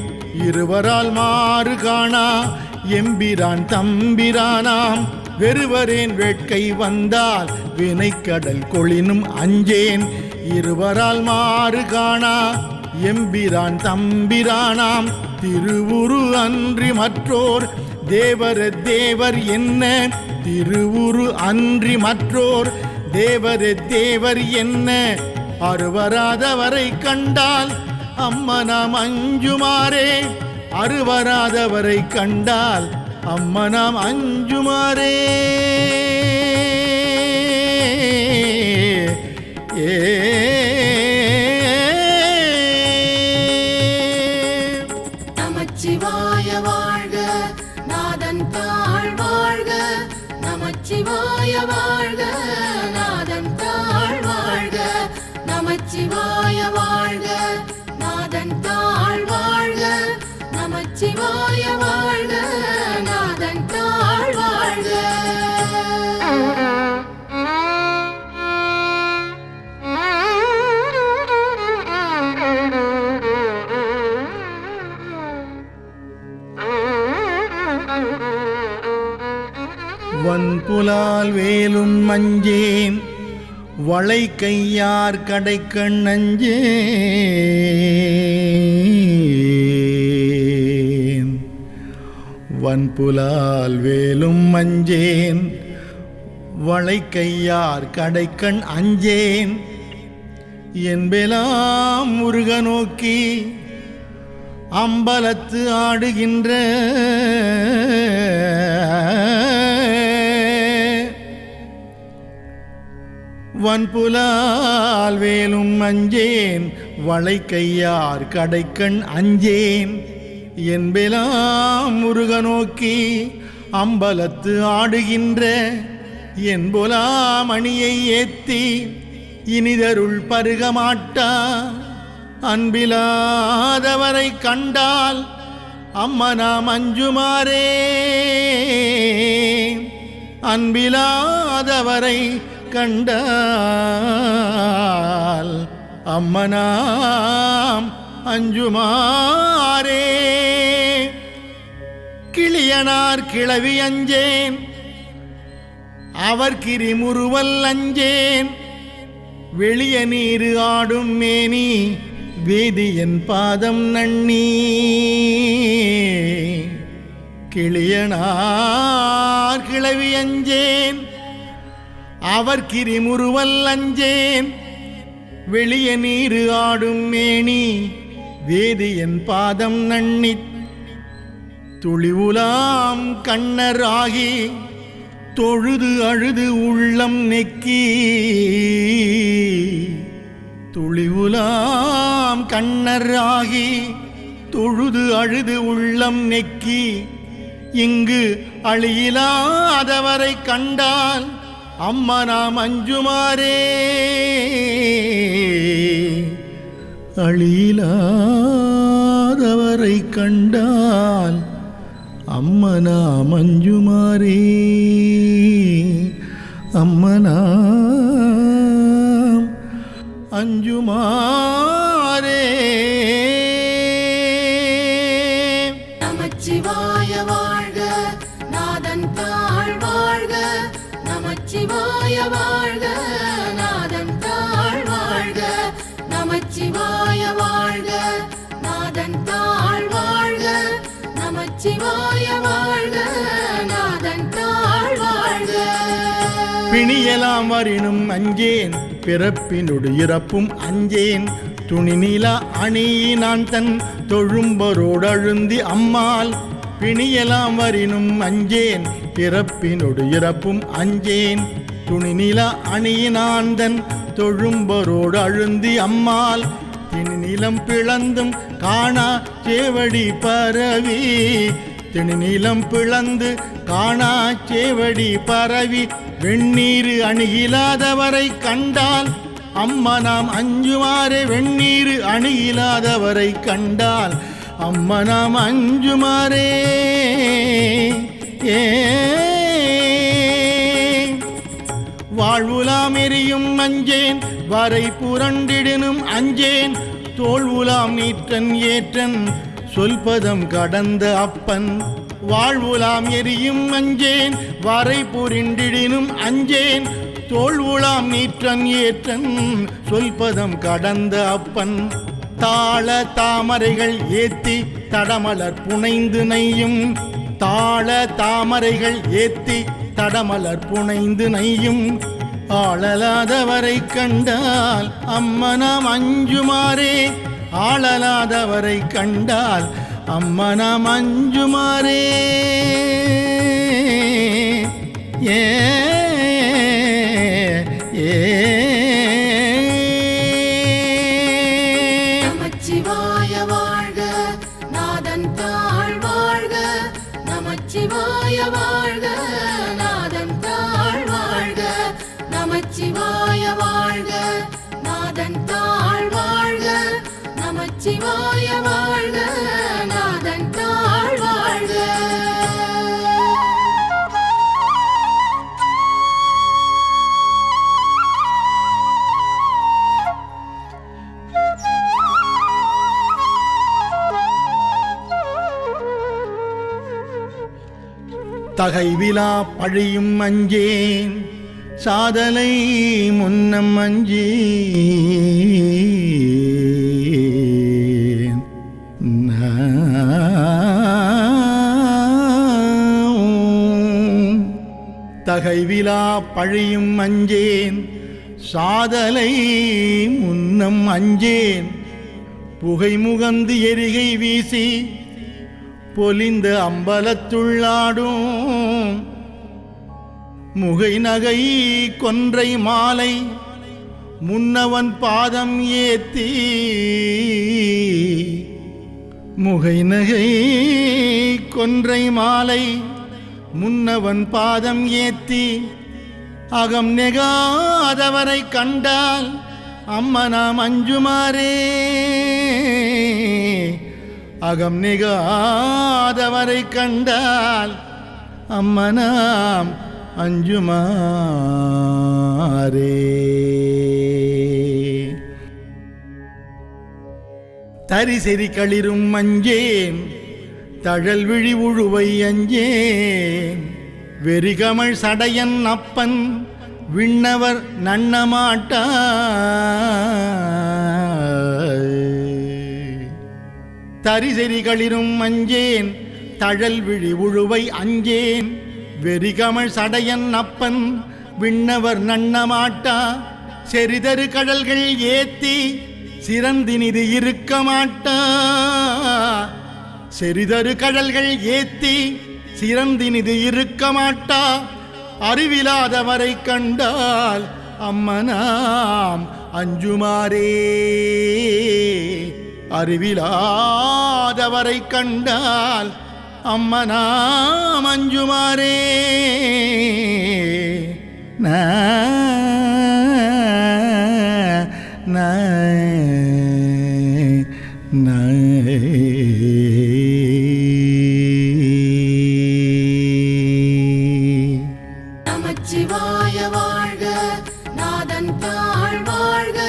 இருவரால் மாறு காணா எம்பிரான் தம்பிரானாம் வெறுவரேன் வேட்கை வந்தால் வினைக்கடல் கொளினும் அஞ்சேன் இருவரால் மாறு காணா எம்பிரான் தம்பிரானாம் திருவுரு அன்றி மற்றோர் தேவர தேவர் என்ன திருவுரு அன்றி மற்றோர் தேவர தேவர் என்ன அருவராதவரை கண்டால் அம்மா நாம் அஞ்சுமாறே அருவராதவரை கண்டால் அம்மா நாம் அஞ்சுமாறே. நமச்சிவாய வாழ்க நாதன் தாழ் வாழ்க நமச்சிவாய வாழ்க நாதன் தாழ் வாழ்க நமச்சிவாய வாழ்க நாதன் தாழ் வாழ்க நமச்சிவாய வாழ்க, நாதன் தாழ் வாழ்க. வன்புலால் வேலும் மஞ்சேன், வளை கையார் கடைக்கண் அஞ்சேன். வன்புலால் வேலும் மஞ்சேன், வளை கையார் கடைக்கண் அஞ்சேன். என்பெலாம் முருக நோக்கி அம்பலத்து ஆடுகின்ற வன்புலால் வேலும் அஞ்சேன், வளை கையார் கடைக்கண் அஞ்சேன். என்பெலாம் முருக நோக்கி அம்பலத்து ஆடுகின்ற என்பொலாம் அணியை ஏத்தி இனிதருள் பருகமாட்டா. அன்பிலாதவரை கண்டால் அம்மனாம் அஞ்சுமாறே. அன்பிலாதவரை கண்டால் அம்மனாம் அஞ்சுமாறே. கிளியனார் கிளவி அஞ்சேன், அவர் கிரிமுறுவல் அஞ்சேன். வெளிய நீரு ஆடும் மேனி வேதியன் பாதம் நன்னி. கிளியனார் கிளவி அஞ்சேன், அவர் கிரிமுறுவல் அஞ்சேன். வெளிய நீரு ஆடும் மேனி வேதியன் பாதம் நன்னி. துளிவுலாம் கண்ணர் ஆகி தொழுது அழுது உள்ளம் நெக்கி. துளிவுலாம் கண்ணர் ஆகி தொழுது அழுது உள்ளம் நெக்கி. இங்கு அழியிலாதவரை கண்டால் அம்மனாம் அஞ்சுமாறே. அழியிலாதவரை கண்டால் அம்மனாம் அஞ்சுமாறே. அம்மனாம் அஞ்சுமாறே. நமச்சிவாய வாழ்க, நாதன் தாழ் வாழ்க. நமச்சிவாய வாழ்க, நாதன் தாழ் வாழ்க. நமச்சிவாய வாழ்க, நாதன் தாழ் வாழ்க. நமச்சிவாய வாழ்க, நாதன் தாழ் வாழ்க. பிணியலாம் வரினும் அஞ்சேன், பிறப்பினொடு இறப்பும் அஞ்சேன். துணிநிலா அணியினான் தன் தொழும்பரோடு அழுந்தி அம்மாள். பிணியலாம் வரினும் அஞ்சேன், பிறப்பினொடு இறப்பும் அஞ்சேன். துணிநிலா அணியினான் தன் தொழும்பரோடு அழுந்தி அம்மாள். திணிநிலம் பிளந்தும் காணா சேவடி பரவி. திணிநிலம் பிளந்து காணா சேவடி பரவி. வெண்ணீரு அணுகிலாதவரை கண்டால் அம்மனாம் அஞ்சுமாறே. வெண்ணீரு அணுகிலாதவரை கண்டால் அம்மனாம் அஞ்சுமாறே. வாழ்வுலாம் எரியும் அஞ்சேன், வரை புரண்டிடினும் அஞ்சேன். தோல்வுலாம் நீற்றன் ஏற்றன், சொல்பதம் கடந்த அப்பன். வாழ்வுலாம் எரியும் அஞ்சேன், வரை புரிண்டிடினும் அஞ்சேன். தோல்வுலாம் நீற்றன் ஏற்றன், சொல்பதம் கடந்த அப்பன். தாள தாமரைகள் ஏத்தி தடமலர் புனைந்து நெய்யும். தாள தாமரைகள் ஏத்தி தடமலர் புனைந்து நெய்யும். ஆளலாதவரை கண்டால் அம்மனாம் அஞ்சுமாறே. ஆளலாதவரை கண்டால் அம்மனாம் அஞ்சுமாறே. ஏ நமச்சிவாய வாழ்க, நாதன் தாழ் வாழ்க. நமச்சிவாய வாழ்க, நாதன் தாழ் வாழ்க. நமச்சிவாய வாழ்க, நாதன் தாழ் வாழ்க. நமச்சிவாய வாழ்க, நாதன் தாழ் தகைவிலா பழியும் அஞ்சேன் சாதலை முன்னம் அஞ்சேன் தகைவிலா பழியும் அஞ்சேன் சாதலை முன்னம் அஞ்சேன் புகை முகந்து எரிகை வீசி பொலிந்த அம்பலத்துள்ளாடும் முகை நகை கொன்றை மாலை முன்னவன் பாதம் ஏத்தி முகை நகை கொன்றை மாலை முன்னவன் பாதம் ஏத்தி அகம் நெகாதவரை கண்டால் அம்மனாம் அஞ்சுமாறே அகம் நெகாதவரை கண்டால் அம்மனாம் அஞ்சுமாறே தரிசெறி களிரும் அஞ்சேன் தழல் விழி உழுவை அஞ்சேன் வெறிகமள் சடையன் அப்பன் விண்ணவர் நன்னமாட்டா தரிசெறி களிரும் அஞ்சேன் தழல் விழி உழுவை அஞ்சேன் வெறிகமள் சடையன் அப்பன் விண்ணவர் நன்னமாட்டா செறிதரு கடல்கள் ஏத்தி சிறந்தினிது இருக்க மாட்டா செறிதரு கடல்கள் ஏத்தி சிறந்தினிது இருக்க மாட்டா அறிவிலாதவரை கண்டால் அம்மனாம் அஞ்சுமாறே அறிவிலாதவரை கண்டால் அம்மனாம் அஞ்சுமாறே நமச்சிவாய வாழ்க நாதன் தாழ் வாழ்க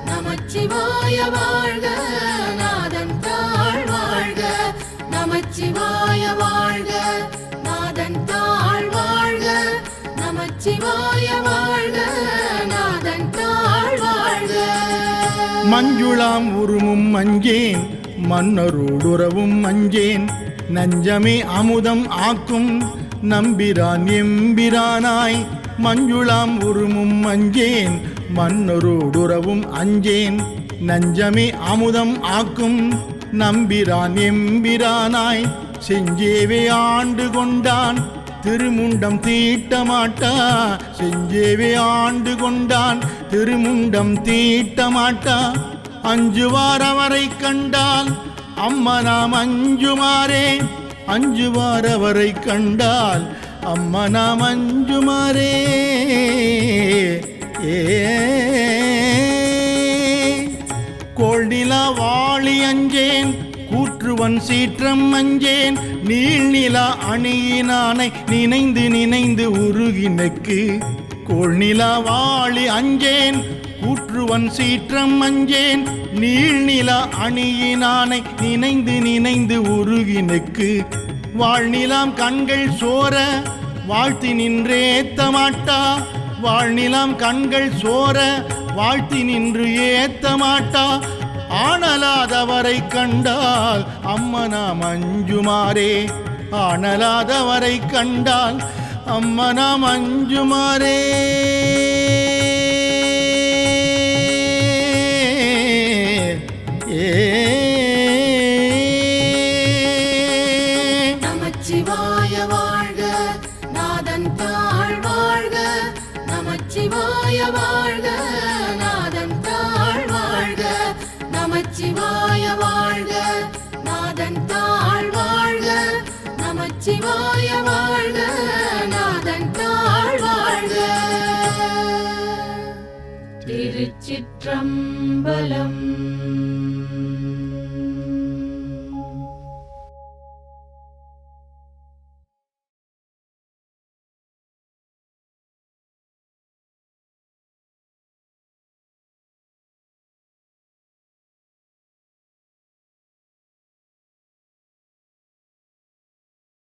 நமச்சிவாய வாழ்க நாதன் தாழ் வாழ்க நமச்சிவாய வாழ்க நாதன் தாழ் வாழ்க நமச்சிவாய வாழ்க நாதன் தாழ் வாழ்க மஞ்சுளாம் உருமும் அஞ்சேன் மன்னரோடுறவும் அஞ்சேன் நஞ்சமே அமுதம் ஆக்கும் நம்பிரான் எம்பிரானாய் மஞ்சுளாம் உருமும் அஞ்சேன் மன்னரோடுறவும் அஞ்சேன் நஞ்சமே அமுதம் ஆக்கும் நம்பிரான் எம்பிரானாய் செஞ்சேவே ஆண்டு கொண்டான் திருமுண்டம் தீட்டமாட்டா செஞ்சேவே ஆண்டு கொண்டான் திருமுண்டம் தீட்டமாட்டா அஞ்சுவார் அவரை கண்டால் அம்மனாம் அஞ்சுமாறே அஞ்சுவார் அவரை கண்டால் அம்மனாம் அஞ்சுமாறே கோள்நிலா வாழி அஞ்சேன் கூற்றுவன் சீற்றம் அஞ்சேன் நீள்நிலா அணியினானை நினைந்து நினைந்து உருகினக்கு கோள்நிலா வாழி அஞ்சேன் கூற்றுவன் சீற்றம் அஞ்சேன் நீள்நிலா அணியினானை நினைந்து நினைந்து உருகினக்கு வாழ்நிலாம் கண்கள் சோர வாழ்த்தி நின்றேத்த மாட்டா வாழ்நிலாம் கண்கள் சோர வாழ்த்தி நின்று ஏத்த மாட்டா ஆனலாதவரை கண்டால் அம்மனாம் அஞ்சுமாறே ஆனலாதவரை கண்டால் அம்மனாம் அஞ்சுமாறே நமச்சிவாய வாழ்க நாதன் தாழ் வாழ்க நமச்சிவாய வாழ்க நாதன் தாழ் வாழ்க நமச்சிவாய வாழ்க நாதன் தாழ் வாழ்க நமச்சிவாய வாழ்க நாதன் தாழ் வாழ்க திருச்சிற்றம்பலம்.